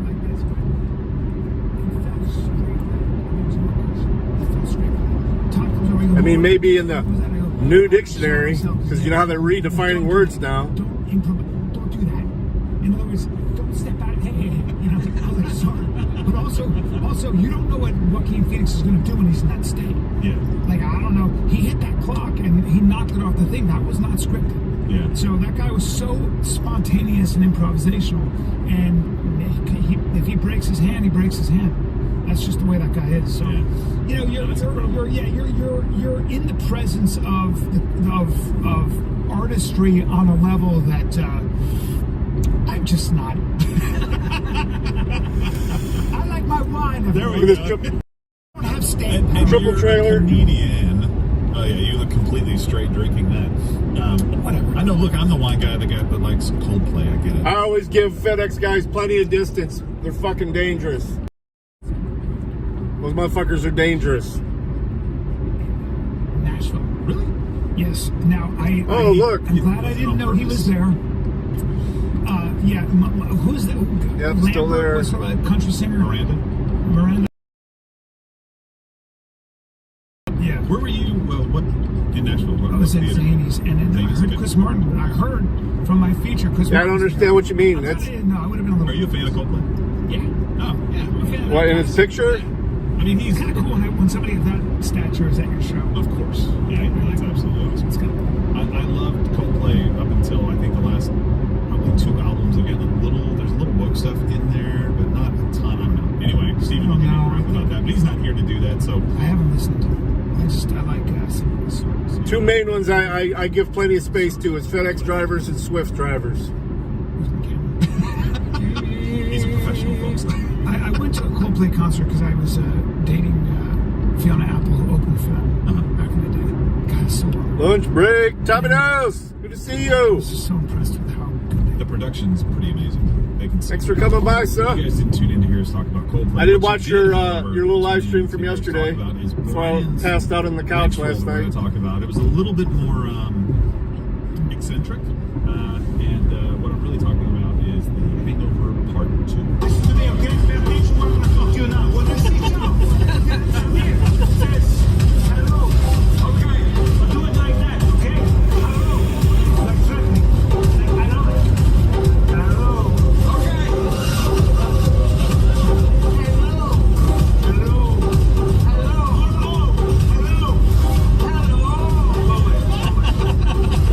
I mean, maybe in the new dictionary, because you know how they're redefining words now. Don't do that. In other words, don't step out. Hey, you know, I was like, sorry. But also, you don't know what Joaquin Phoenix is going to do when he's in that state. Yeah. Like, I don't know. He hit that clock and he knocked it off the thing. That was not scripted. Yeah. So that guy was so spontaneous and improvisational. And if he breaks his hand, he breaks his hand. That's just the way that guy is. So, Yeah. you know, you're in the presence of artistry on a level that I'm just not. I like my wine. There we Look go. at this trip. I don't have steak. And Triple you're trailer. a comedian. Oh yeah, you look completely straight drinking that. Whatever. I know. Look, I'm the wine guy, the guy that likes Coldplay. I get it. I always give FedEx guys plenty of distance. They're fucking dangerous. Those motherfuckers are dangerous. Nashville. Really? Yes. Now Oh, look. I'm glad I didn't know he was there. Yeah. Who's the? Yep, still Lambert there. was a country singer. Miranda. Yeah. Where were you? Well, what in Nashville? What, I was what at theater? Zanies, and then I Zanies, heard okay. Chris Martin. I heard from my feature Chris Yeah, I Martin. don't understand what you mean. I That's didn't know. I would have been a little. Are you a fan of Coldplay? Yeah. Oh, Yeah. I'm a fan of what that in guy. his picture. I mean, he's Kind of cool when somebody of that stature is at your show. of course. Yeah, that's absolutely awesome. It's kind of cool. I loved Coldplay up until I think the last probably 2 albums. Again, there's a little woke stuff in there, but not a ton. I don't know. Anyway, Stephen will give me crap about that, but he's not here to do that. So I haven't listened. I like some of the songs. Two main ones I give plenty of space to is FedEx drivers and Swift drivers. Where's my camera? he's a professional, folks. I went to a Coldplay concert because I was dating Fiona Apple, who opened for them back in the day. God, it's so long. Lunch break. Tommy Nose. Good to see I you. was just so impressed with how good they The production's pretty amazing. They can Thanks for coming by, You sir. guys didn't tune in to hear us talk about Coldplay. I did What watch you your however, little live tune stream in from to hear us yesterday talk about is before I Brian's passed out on the couch next last role we're night. gonna talk about. It was a little bit more eccentric, and what I'm really talking about is the Hangover Part 2. Listen to me, okay? Man, I ain't sure I'm gonna fuck you now. When I see you, here, says, hello. Okay, do it like that, okay? Hello. Like threatening. Like, hello. Hello. Okay. Hello. Hello.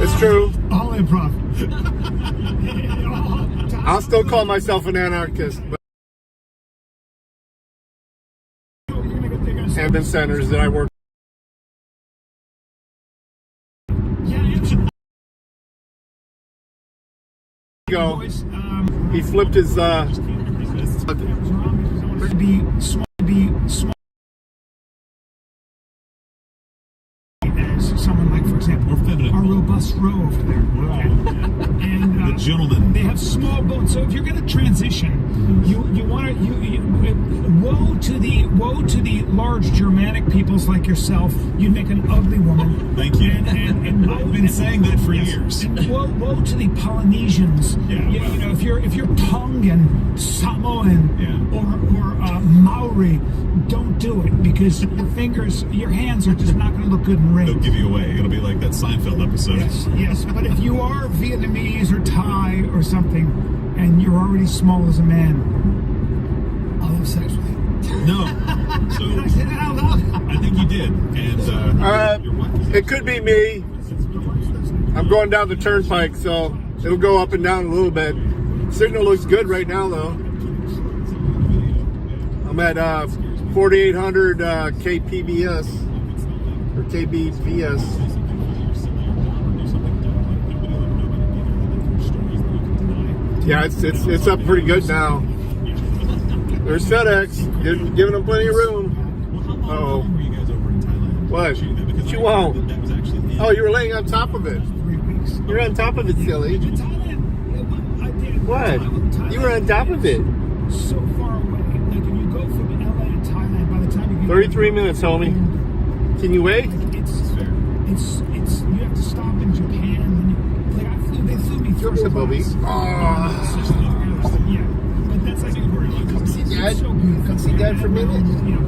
It's true. all improv. I'll still call myself an anarchist, but Hampton centers that I work. Go. He flipped his To be small, as someone like, for example, More feminine. our robust row over there. Okay? And The gentleman. they have small boats. So if you're going to transition, you want to woe to the large Germanic peoples like yourself. You'd make an ugly woman. Thank you. And I've been saying that for yes. years. And woe to the Polynesians. Yeah, you, well. you know, if you're Tongan, Samoan, Yeah. or Maori, don't do it because your hands are just not going to look good in They'll rings. give you away. It'll be like that Seinfeld episode. Yes, but if you are Vietnamese or Thai or something, and you're already small as a man, I'll have sex with you. No. So Did I say that out loud? I think you did. And your wife is It could be me. I'm going down the turnpike, so it'll go up and down a little bit. Signal looks good right now, though. I'm at 4800 kpbs or kbps. Yeah, it's up pretty good now. There's FedEx, giving them plenty of room. Uh-oh. Were you guys over in Thailand? What? Because What you I want? heard that was actually the Oh, you were laying on top of it. 3 weeks. You're on top of it, silly. In Thailand, I did. What? You were on top of it. So far away. Like if you go from LA to Thailand, by the time you get 33 minutes, homie. Can you wait? It's you have to stop in Japan. And they flew me Sure, first Bobby. class. Aw. Yeah, but that's like Come see Dad? So beautiful. Come see Dad for a minute? You know,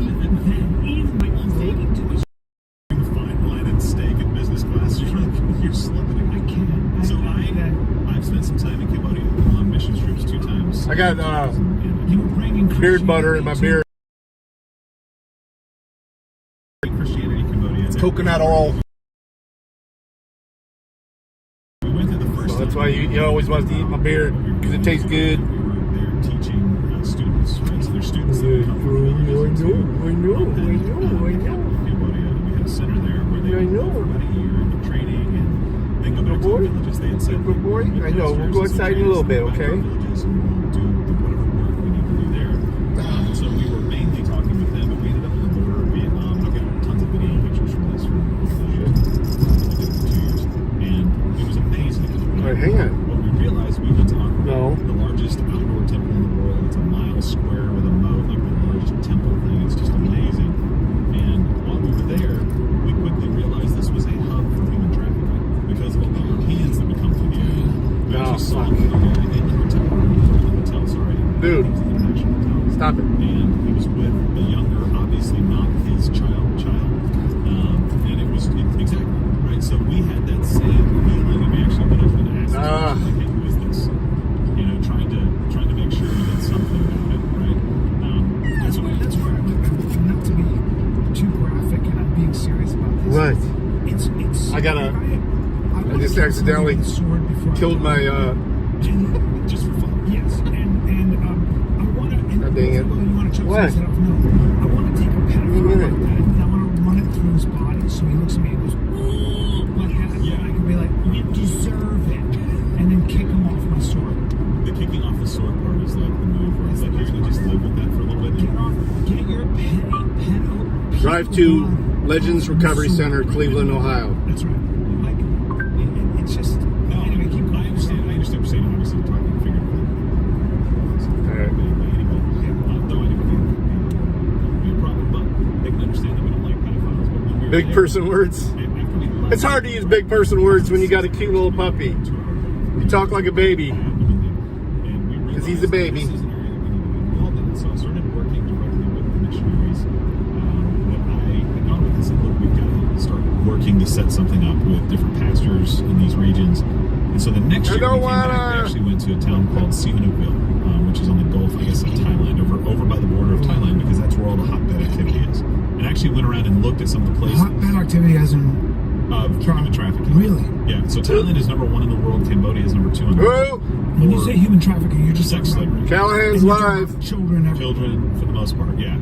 even then, taking too much. fine wine and steak in business class. You're slipping. I can't. So I've spent some time in Cambodia on mission trips 2 times. I got You were bringing beard butter in my beard. Christianity, Cambodia. Coconut oil. We went to the first. So that's time. why you always want to eat my beard, because it tastes good. We were there teaching students, right? So there's students that come from villages into I know. Cambodia. And we had a center there where they I know. for about a year. boy. Villages. They had said, Good boy. I know. We'll go outside in a little bit, okay? Villages, and we'll do whatever work we need to do there. So we were mainly talking with them, but we ended up on the border of Vietnam. And I've got tons of video pictures from this from we did it for 2 years, and it was amazing. All right, hang on. What we realized, we went to Angkor, No. the largest outdoor temple in the world. It's a mile square with a moat, like the largest temple thing. It's just amazing. And while we were there, we quickly realized this was a hub for human trafficking because of all the Europeans that would come through the area. We actually saw him in the hotel, sorry. Dude. It was in the National Hotel. Stop it. And he was with a younger, obviously not his child. And it was exactly, right? So we had that same feeling, and we actually went up and asked him, like, hey, who is this? You know, trying to make sure we did something about it, right? That's where I'm not to be too graphic, and I'm being serious about this. What? It's. I just accidentally killed my. Just for fun. Yes, and I want to. God dang it. You want to choke What? something up? No, I want to take a pedophile minute. like that, and I want to run it through his body, so he looks at me and goes, "Ooh," like that. Yeah. And I can be like, "You deserve it," and then kick him off my sword. The kicking off the sword part is like the move where it's like you're gonna just live with that for a little bit. Get your pedo. Drive to Legends Recovery Center, Cleveland, Ohio. That's right. Like, it's just. No, Anyway, keep going. I understand what you're saying. Obviously, we're talking figuratively. Alright. Though I think it would be a problem, but they can understand that we don't like pedophiles. But when we were Big there, person words. after we left, It's hard to use big person words when you got a cute little puppy. You talk like a baby. Because he's a baby. This is an area that we need to be involved in. So I started working directly with the missionaries that I had gone with and said, look, we've got to start working to set something up with different pastors in these regions. And so the next year we came back, we actually went to a town called Sihanoukville, which is on the Gulf, I guess, of Thailand, over by the border of Thailand, because that's where all the hotbed activity is. And actually went around and looked at some of the places. Hotbed activity as in human trafficking. Really? Yeah. So Thailand is number 1 in the world. Cambodia is number 2 in the world. When you say human trafficking, you're just Sex talking about slavery. Callahan's live. children. Children, for the most part, yeah.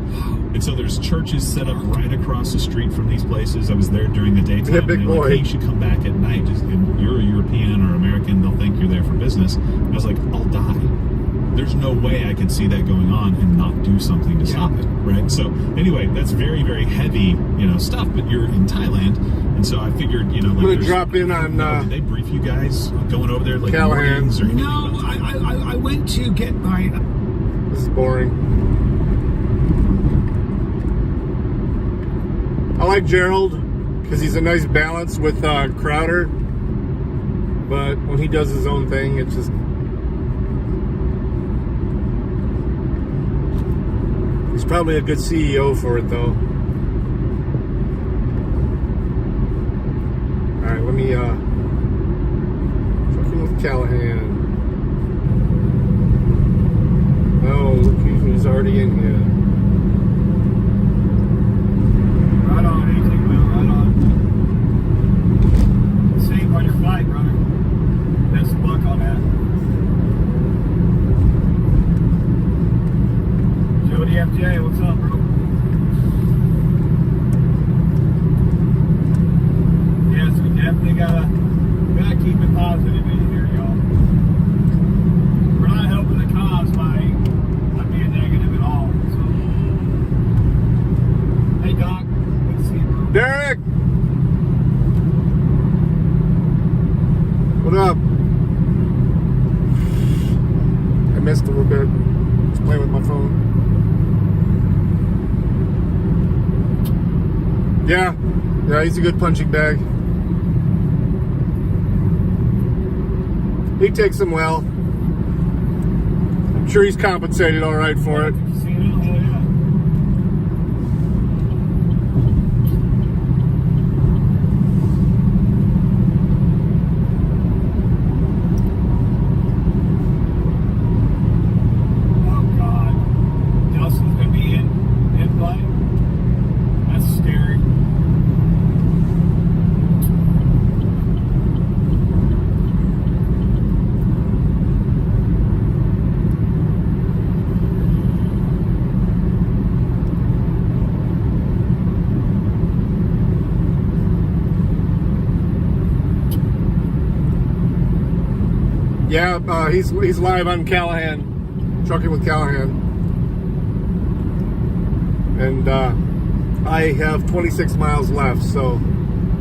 And so there's churches set up right across the street from these places. I was there during the daytime. Yeah, big and they're boy. like, hey, you should come back at night. And you're a European or American, they'll think you're there for business. And I was like, I'll die. There's no way I can see that going on and not do something to stop it, right? So anyway, that's very, very heavy, stuff. But you're in Thailand, and so I figured, like, I'm gonna drop in on did they brief you guys going over there, like Callahan's. mornings or anything No, about that? I went to get my. This is boring. I like Gerald because he's a nice balance with Crowder, but when he does his own thing, it's just. He's probably a good CEO for it, though. All right, let me fucking with Callahan. Oh, look, he's already in here. Right on, anything, Will, right on. Same on your flight, brother. Best of luck on that. Jody FJ, what's up, bro? Yes, we definitely gotta keep it positive in here, y'all. We're not helping the cause by being negative at all. So, hey Doc, good to see you, bro. Derek! What up? I missed a little bit. Just playing with my phone. Yeah, he's a good punching bag. He takes them well. I'm sure he's compensated all right for it. Casino, hell yeah. Oh God, Nelson's gonna be in play. That's scary. Yeah, he's live on Callahan, Trucking with Callahan. And I have 26 miles left, so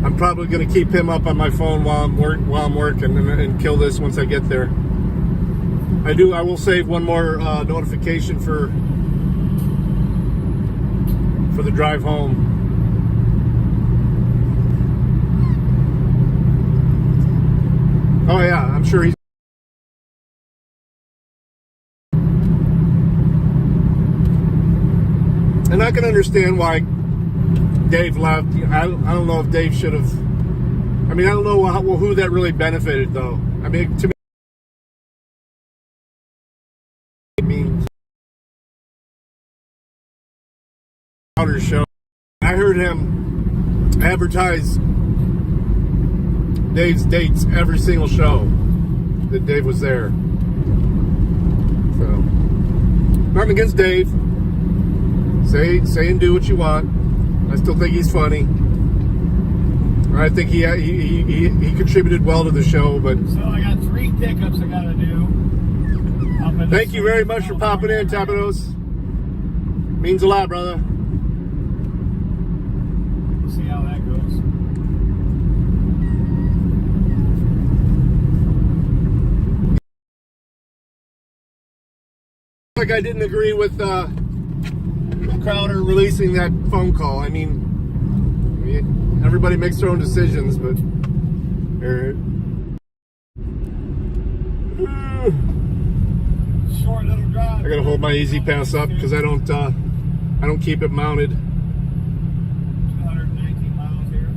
I'm probably going to keep him up on my phone while I'm working and kill this once I get there. I will save one more notification for the drive home. Oh yeah, I'm sure he's. And I can understand why Dave left. I don't know if Dave should have. I mean, I don't know who that really benefited, though. I mean, to me, it means outer show. I heard him advertise Dave's dates every single show that Dave was there. So, nothing against Dave. Say and do what you want. I still think he's funny. I think he contributed well to the show, but. So I got 3 pickups I gotta do. Thank you very much for popping in, Tapados. Means a lot, brother. We'll see how that goes. Like I didn't agree with Crowder releasing that phone call. I mean, everybody makes their own decisions, but Short little drive. I gotta hold my Easy Pass up because I don't keep it mounted. 219 miles here.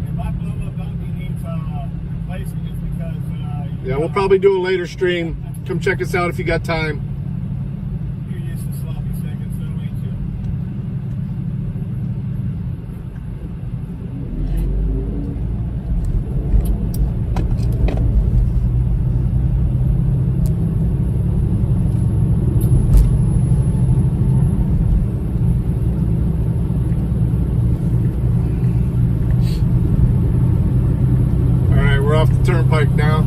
If my blow-up donkey needs replacing, it's because Yeah, we'll probably do a later stream. Come check us out if you got time. you're used to sloppy seconds, though, ain't you? All right, we're off the turnpike now.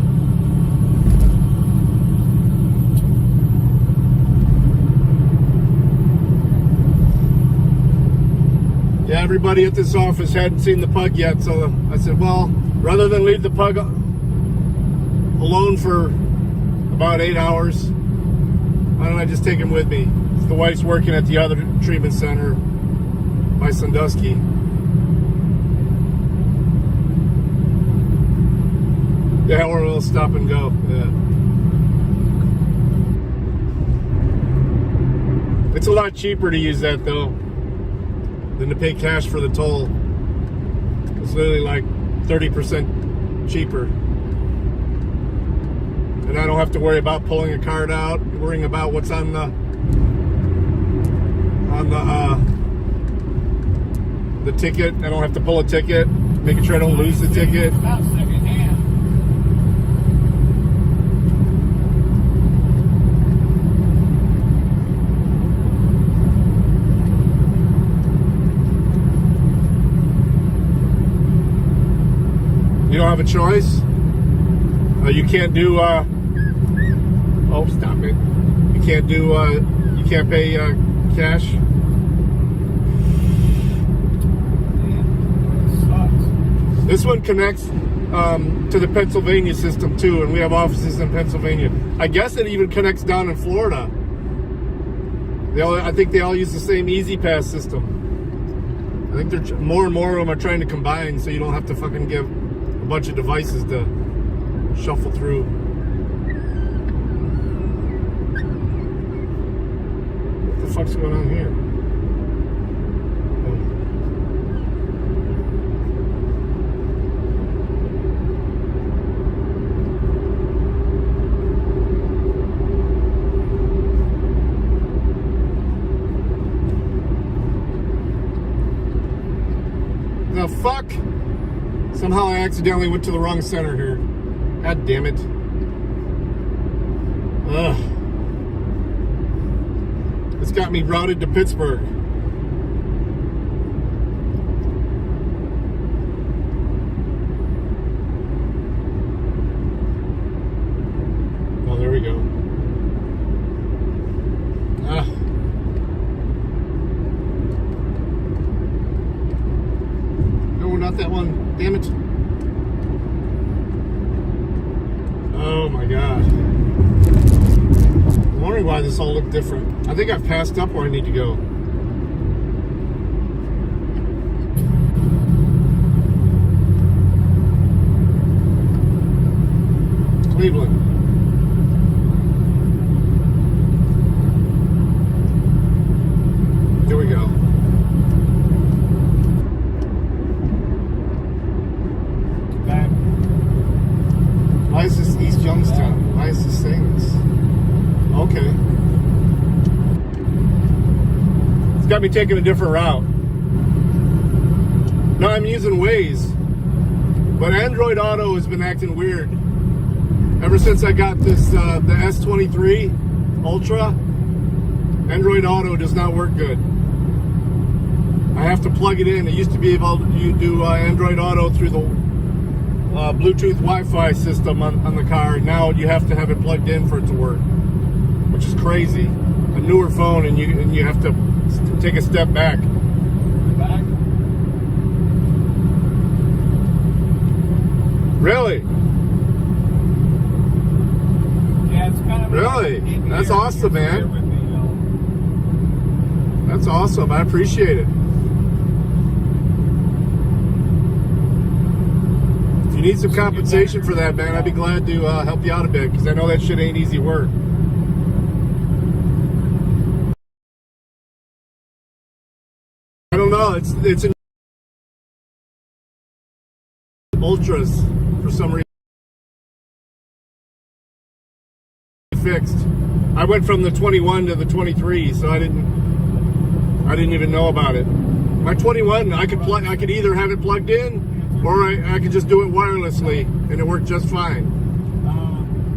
Yeah, everybody at this office hadn't seen the pug yet, so I said, well, rather than leave the pug alone for about 8 hours, why don't I just take him with me? The wife's working at the other treatment center by Sandusky. Yeah, or we'll stop and go. Yeah. It's a lot cheaper to use that, though, than to pay cash for the toll. It's literally like 30% cheaper. And I don't have to worry about pulling a card out, worrying about what's on the ticket. I don't have to pull a ticket, making sure I don't lose the ticket. About secondhand. You don't have a choice. You can't do. Oh, stop it! You can't do. You can't pay cash. This one connects to the Pennsylvania system too, and we have offices in Pennsylvania. I guess it even connects down in Florida. I think they all use the same Easy Pass system. I think they're more and more of them are trying to combine, so you don't have to fucking give a bunch of devices to shuffle through. What the fuck's going on here? The fuck? Somehow I accidentally went to the wrong center here. God damn it. Ugh. It's got me routed to Pittsburgh. why this all looked different. I think I've passed up where I need to go. Cleveland. Here we go. Why is this East Youngstown? Why is this saying this? Okay. It's got me taking a different route. No, I'm using Waze. But Android Auto has been acting weird. Ever since I got this, the S23 Ultra, Android Auto does not work good. I have to plug it in. It used to be able to do Android Auto through the Bluetooth Wi-Fi system on the car. Now you have to have it plugged in for it to work, which is crazy. A newer phone, and you have to take a step back. Really? Yeah, it's kind of Really? That's awesome, man. That's awesome. I appreciate it. If you need some compensation for that, man, I'd be glad to help you out a bit, because I know that shit ain't easy work. I don't know. It's in Ultras for some reason fixed. I went from the 21 to the 23, so I didn't even know about it. My 21, I could either have it plugged in, or I could just do it wirelessly, and it worked just fine.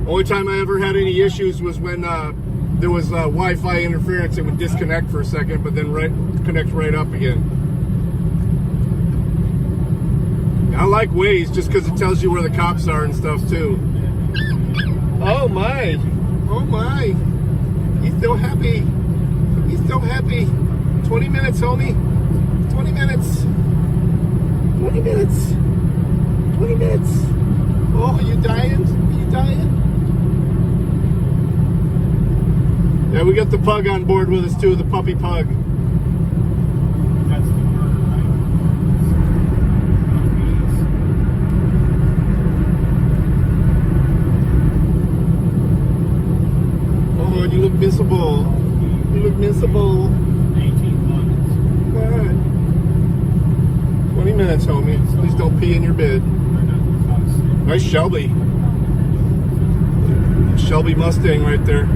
Only time I ever had any issues was when there was Wi-Fi interference. It would disconnect for a second, but then connect right up again. I like Waze just because it tells you where the cops are and stuff too. Oh my! Oh my! He's so happy. He's so happy. 20 minutes, homie. 20 minutes. 20 minutes. 20 minutes. Oh, are you dying? Are you dying? Yeah, we got the pug on board with us too, the puppy pug. That's the word, right? Oh, you look miserable. You look miserable. 18 months. What? 20 minutes, homie. Please don't pee in your bed. Nice Shelby. Shelby Mustang right there.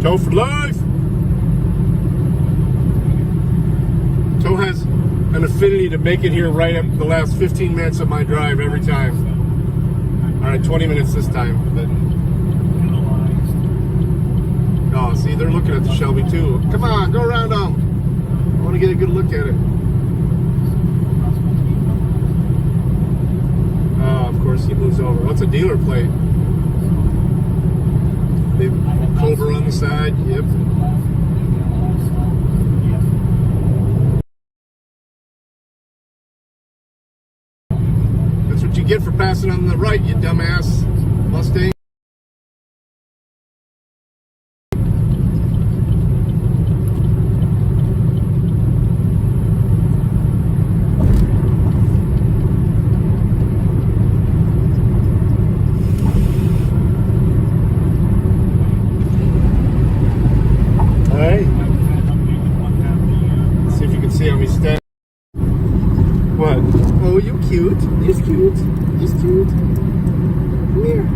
Tow for life. Tow has an affinity to make it here right at the last 15 minutes of my drive every time. All right, 20 minutes this time. But oh, see, they're looking at the Shelby too. Come on, go around them. I want to get a good look at it. Oh, of course he moves over. What's a dealer plate? Big Cobra on the side. Yep. That's what you get for passing on the right, you dumbass Mustang. See if you can see how we stand. What? Oh, you cute. You're cute. You're cute. Come here.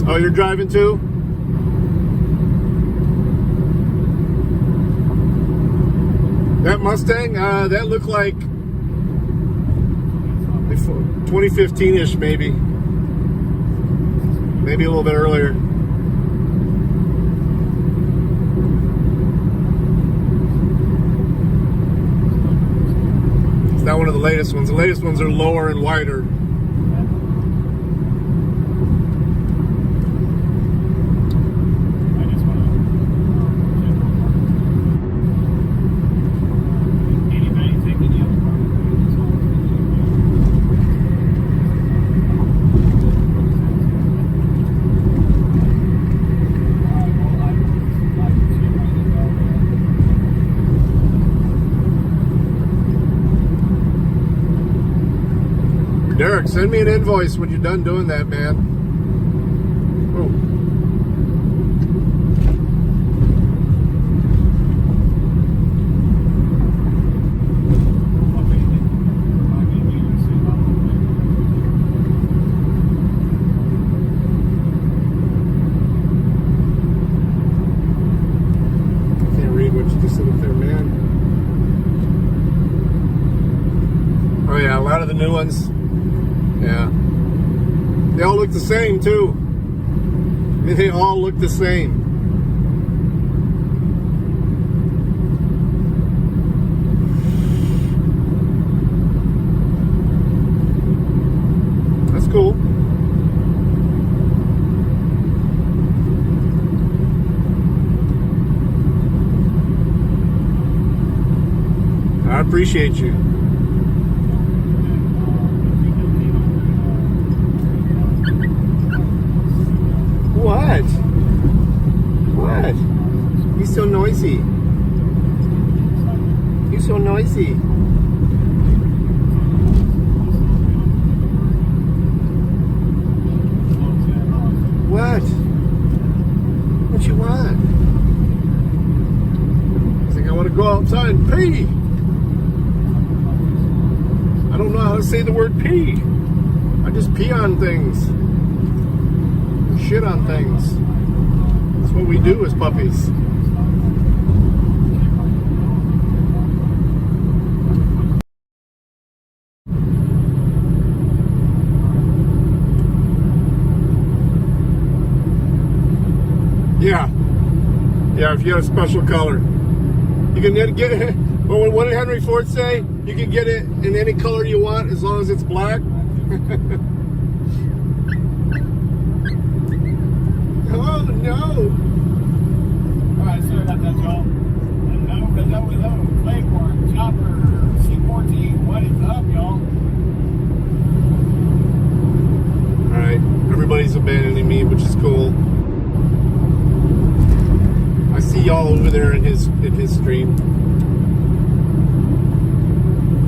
Oh, you're driving too? That Mustang, that looked like 2015-ish, maybe. Maybe a little bit earlier. It's not one of the latest ones. The latest ones are lower and wider. Derek, send me an invoice when you're done doing that, man. Oh. Can't read what you just said up there, man. Oh yeah, a lot of the new ones. Yeah. They all look the same too. They all look the same. That's cool. I appreciate you. What? What? You're so noisy. You're so noisy. What? What you want? I think I want to go outside and pee. I don't know how to say the word pee. I just pee on things. Shit on things. That's what we do as puppies. Yeah. Yeah, if you have a special color. You can get it. Well, what did Henry Ford say? You can get it in any color you want as long as it's black. Oh no! Alright, sorry about that, y'all. Hello, Playboy, Chopper, C14, what is up, y'all? Alright, everybody's abandoning me, which is cool. I see y'all over there in his stream.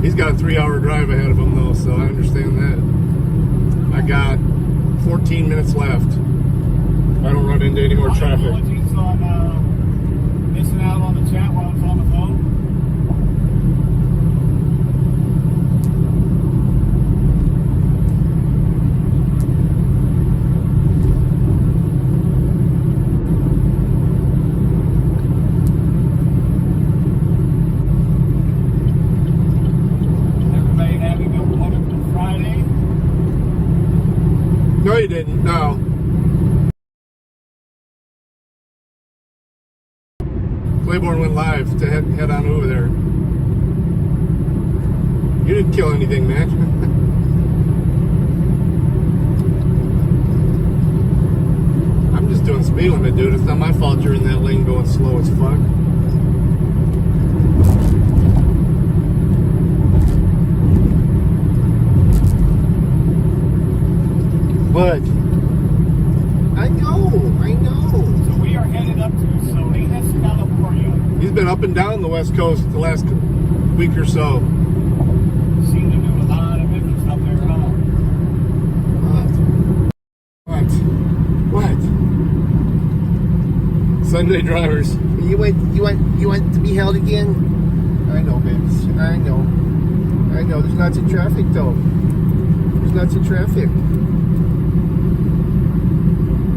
He's got a 3-hour drive ahead of him though, so I understand that. I got 14 minutes left. I don't run into any more traffic. Apologies on missing out on the chat while I was on the phone. Everybody having a wonderful Friday. No, you didn't. No. Claiborne went live to head on over there. You didn't kill anything, man. I'm just doing speed limit, dude. It's not my fault you're in that lane going slow as fuck. What? I know. So we are headed up to Salinas, California. He's been up and down the West Coast the last week or so. Seem to do a lot of business up there, huh? What? Sunday drivers. You want to be held again? I know, babies. I know. There's lots of traffic though. There's lots of traffic.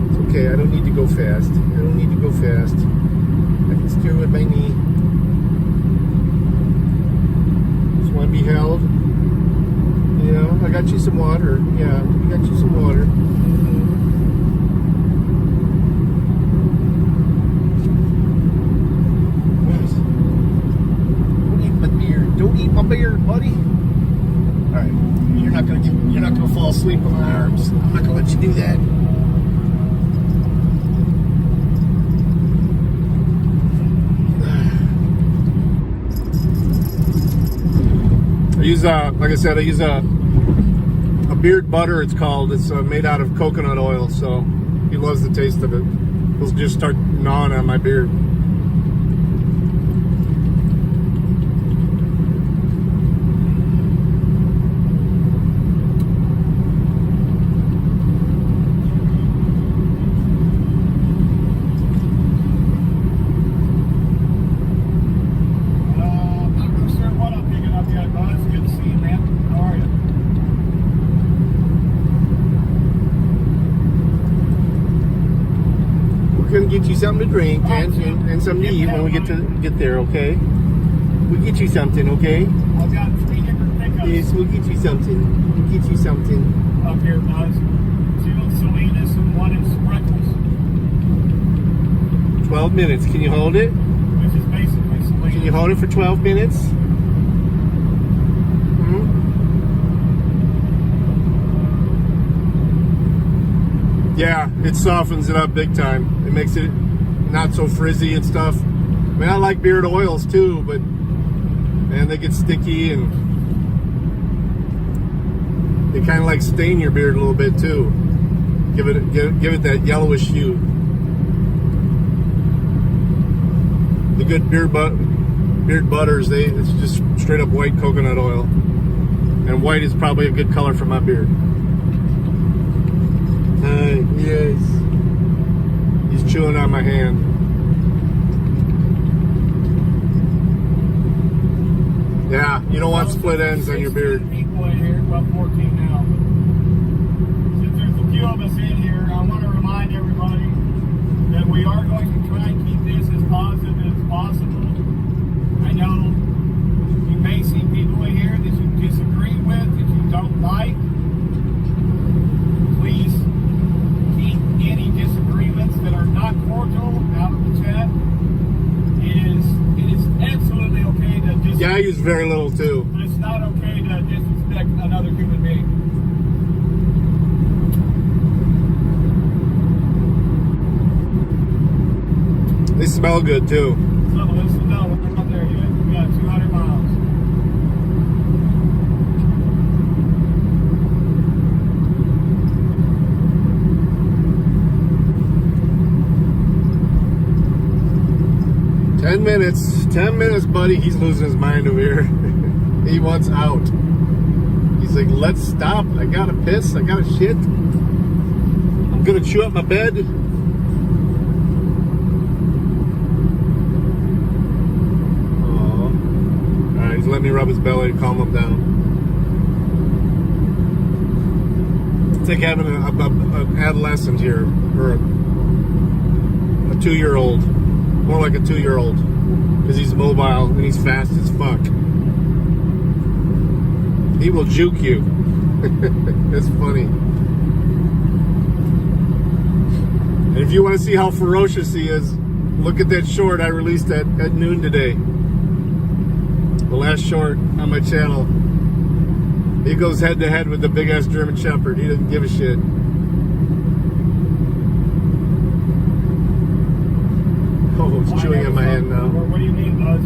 It's okay. I don't need to go fast. I can steer with my knee. Just want to be held. You know, I got you some water. Yeah, we got you some water. Don't eat my beard, buddy. All right, you're not gonna fall asleep on my arms. I'm not gonna let you do that. I use like I said, I use a beard butter. It's called. It's made out of coconut oil, so he loves the taste of it. He'll just start gnawing on my beard. We're gonna get you something to drink and something to eat when we get there, okay? We'll get you something, okay? I've got 3 different pickups. Yes, we'll get you something. We'll get you something. Up here, guys. 2 in Salinas and 1 in Sprinkles. 12 minutes. Can you hold it? Which is basically Salinas. Can you hold it for 12 minutes? Yeah, it softens it up big time. It makes it not so frizzy and stuff. I mean, I like beard oils too, but man, they get sticky and they kind of like stain your beard a little bit too. Give it that yellowish hue. The good beard butters, it's just straight up white coconut oil, and white is probably a good color for my beard. Yes. He's chewing on my hand. Yeah, you don't want split ends on your beard. People in here, about 14 now. Since there's a few of us in here, I want to remind everybody that we are going to try and keep this as positive as possible. I know you may see people in here that you disagree with, that you don't like. Please keep any disagreements that are not cordial out of the chat. It is absolutely okay to disagree. Yeah, I use very little too. But it's not okay to disrespect another human being. They smell good too. So listen, no, we're not there yet. We got 200 miles. Ten minutes, buddy. He's losing his mind over here. He wants out. He's like, let's stop. I gotta piss. I gotta shit. I'm gonna chew up my bed. Oh. Alright, he's letting me rub his belly to calm him down. It's like having an adolescent here, or a 2-year-old. More like a 2-year-old, because he's mobile and he's fast as fuck. He will juke you. It's funny. And if you want to see how ferocious he is, look at that short I released at noon today. The last short on my channel. He goes head to head with the big ass German Shepherd. He doesn't give a shit. Oh, it's chewing on my hand now. What do you mean, Buzz?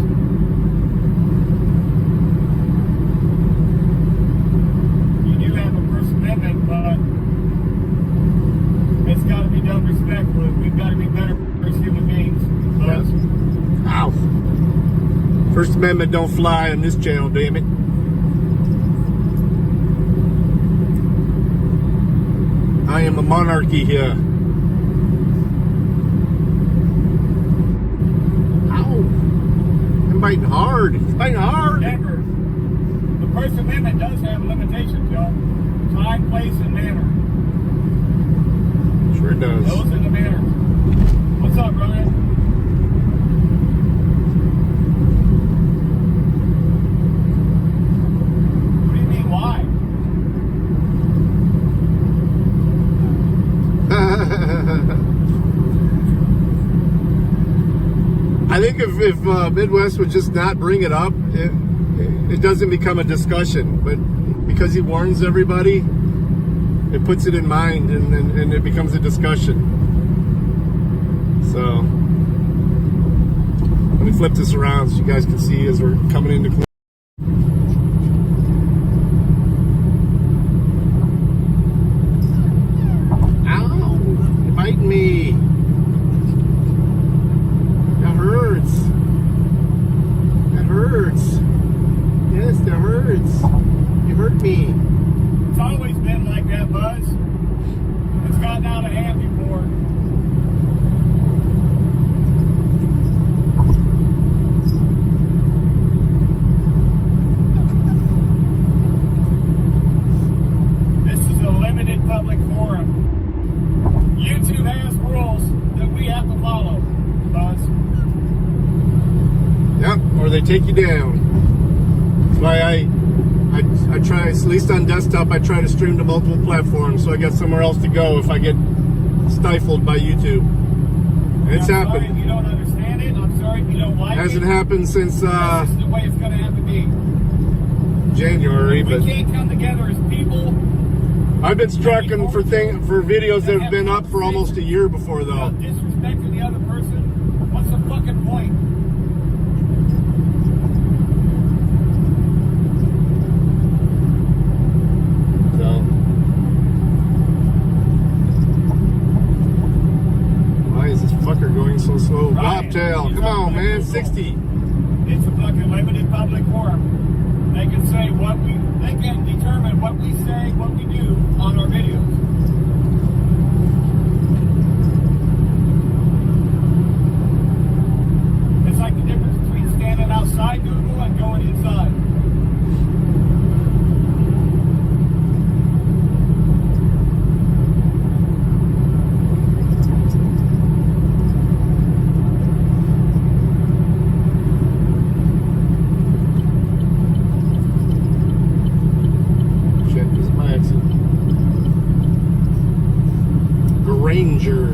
You do have a First Amendment, but it's got to be done respectfully. We've got to be better as human beings. Buzz? Ow. First Amendment don't fly on this channel, damn it. I am a monarchy here. Biting hard. He's biting hard. Never. The First Amendment does have limitations, y'all. Time, place, and manner. Sure does. Those are the manners. What's up, brother? What do you mean, why? I think if Midwest would just not bring it up, it doesn't become a discussion. But because he warns everybody, it puts it in mind, and it becomes a discussion. So let me flip this around so you guys can see as we're coming into clean. Ow! You're biting me. Yes, that hurts. You hurt me. It's always been like that, Buzz. It's gotten out of hand before. they take you down. That's why I try, at least on desktop, I try to stream to multiple platforms so I got somewhere else to go if I get stifled by YouTube. And it's happened. Sorry if you don't understand it. I'm sorry if you don't like it. Hasn't happened since That's just the way it's going to have to be. January, but We can't come together as people. I've been striking for videos that have been up for almost a year before though. Without disrespecting the other person. What's the fucking point? So why is this fucker going so slow? Right. Bobtail, come on, man, 60. It's a fucking limited public forum. They can say they can determine what we say, what we do on our videos. It's like the difference between standing outside Google and going inside. Shit, this is my exit. Granger.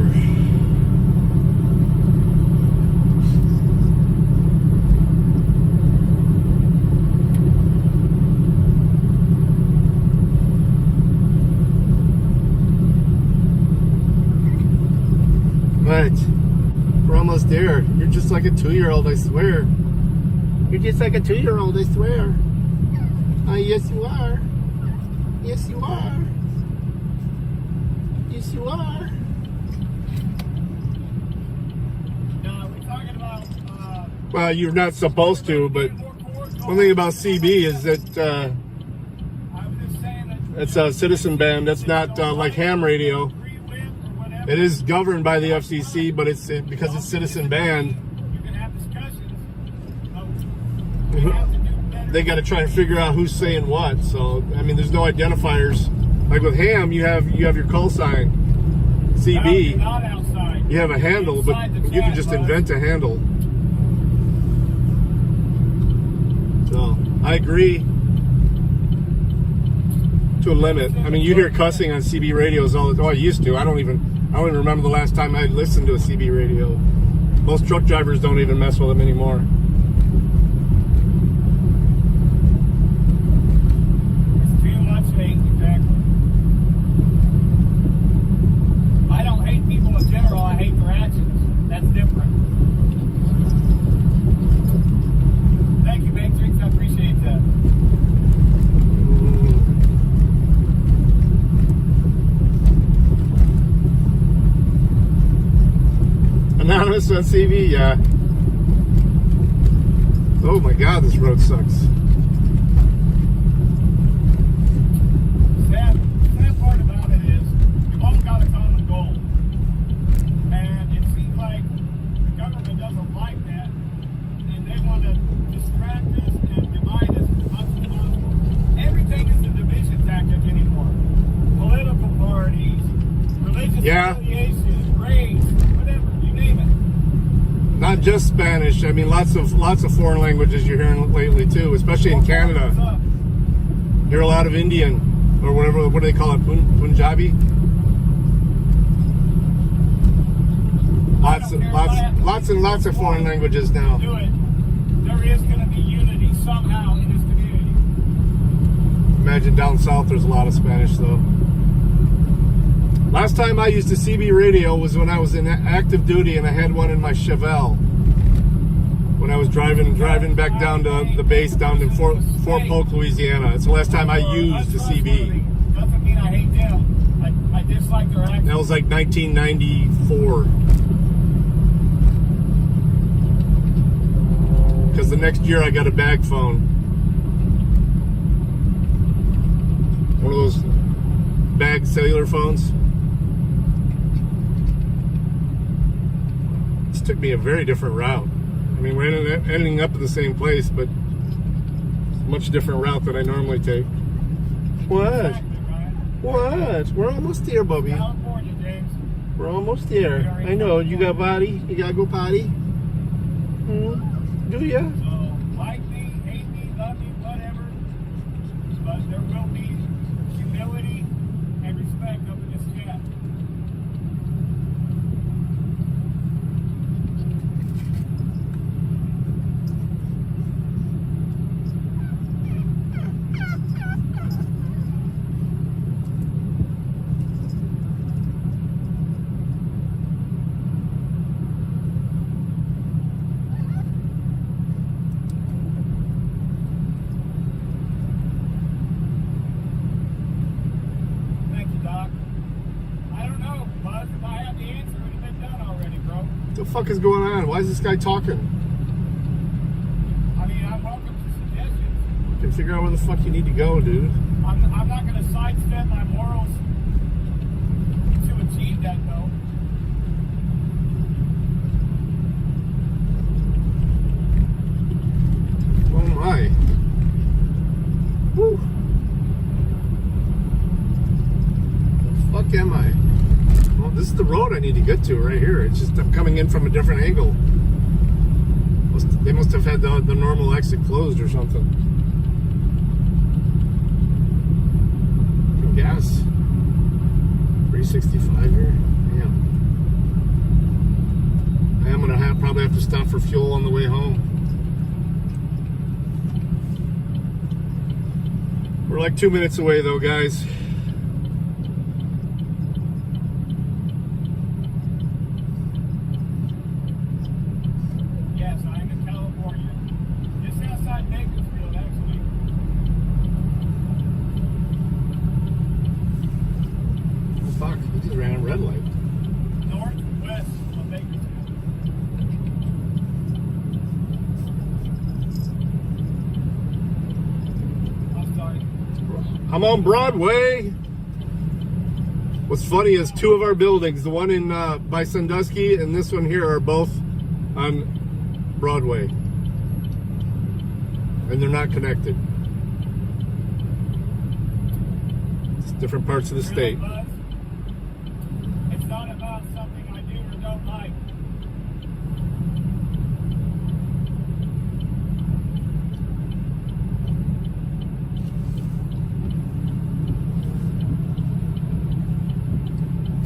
What? We're almost there. You're just like a 2-year-old, I swear. You're just like a 2-year-old, I swear. Yes, you are. Yes, you are. Yes, you are. Now, we're talking about. Well, you're not supposed to, but one thing about CB is that I was just saying that. it's a citizen band. That's not like ham radio. Agree with or whatever. It is governed by the FCC, but because it's citizen band, You can have discussions. We have to do better. they got to try and figure out who's saying what. So, I mean, there's no identifiers. Like with ham, you have your call sign. You're CB, not outside. you have a handle, but Inside the you can chat, just bud. invent a handle. So, I agree to a limit. I mean, you hear cussing on CB radios all the time. Oh, I used to. I don't even remember the last time I listened to a CB radio. Most truck drivers don't even mess with them anymore. It's too much hate, exactly. I don't hate people in general, I hate their actions. That's different. Thank you, Matrix, I appreciate that. Anonymous on CV, yeah. Oh my God, this road sucks. Sad part about it is we've all got a common goal. And it seems like the government doesn't like that. And they want to distract us and divide us as much as possible. Everything is a division tactic anymore. Political parties, religious affiliations, race, whatever, you name it. Not just Spanish. I mean, lots of foreign languages you're hearing lately too, especially in Canada. What's up? You hear a lot of Indian or whatever. What do they call it? Punjabi. Lots of foreign languages now. Do it. There is going to be unity somehow in this community. Imagine down south, there's a lot of Spanish though. Last time I used a CB radio was when I was in active duty, and I had one in my Chevelle. When I was driving back down to the base down in Fort Polk, Louisiana. It's the last time I used a CB. Doesn't mean I hate them. I dislike their actions. That was like 1994. Because the next year I got a bag phone. One of those bag cellular phones. This took me a very different route. I mean, we're ending up in the same place, but it's a much different route than I normally take. What? Exactly, right? What? We're almost there, Bubby. California, James. We're almost there. I know. You got potty? You gotta go potty? Do ya? So, the fuck is going on? Why is this guy talking? I mean, I'm welcome to suggestions. Can figure out where the fuck you need to go, dude. I'm not going to sidestep my morals to achieve that, though. Oh my. Woo. The fuck am I? Well, this is the road I need to get to right here. It's just I'm coming in from a different angle. They must have had the normal exit closed or something. Gas. 365 here. Damn. I am gonna probably have to stop for fuel on the way home. We're like 2 minutes away though, guys. Yes, I'm in California. Just outside Bakersfield, actually. Oh fuck, we just ran a red light. Northwest of Bakersfield. I'm sorry. I'm on Broadway. What's funny is two of our buildings, the one in by Sandusky and this one here, are both on Broadway, and they're not connected. It's different parts of the state. It's not about something I do or don't like.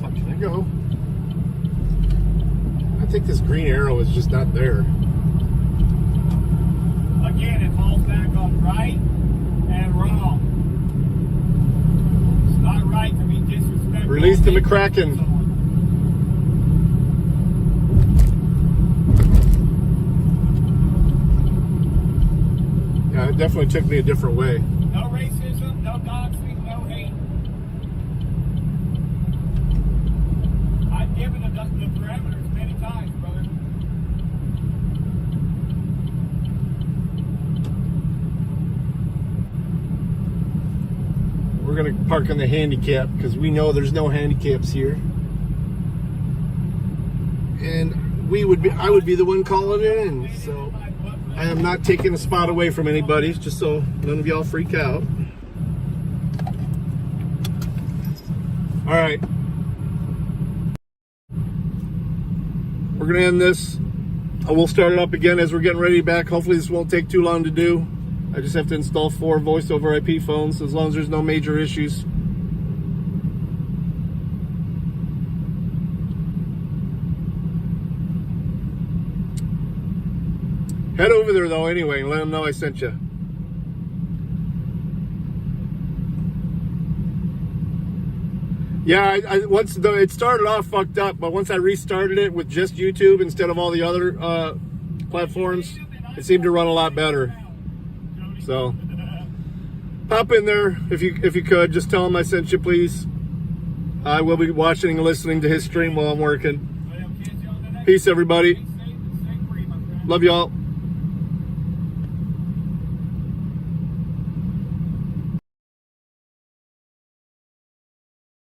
Fuck, can I go? I think this green arrow is just not there. Again, it falls back on right and wrong. It's not right to be disrespectful. Release the McCracken. Yeah, it definitely took me a different way. No racism, no doxing, no hate. I've given the parameters many times, brother. We're gonna park on the handicap because we know there's no handicaps here, and I would be the one calling it in. So I am not taking a spot away from anybody, just so none of y'all freak out. All right, we're gonna end this. We'll start it up again as we're getting ready back. Hopefully this won't take too long to do. I just have to install 4 voice over IP phones, as long as there's no major issues. Head over there though anyway and let them know I sent you. Yeah, it started off fucked up, but once I restarted it with just YouTube instead of all the other platforms, it seemed to run a lot better. So pop in there if you could. Just tell him I sent you, please. I will be watching and listening to his stream while I'm working. Peace, everybody. Love y'all.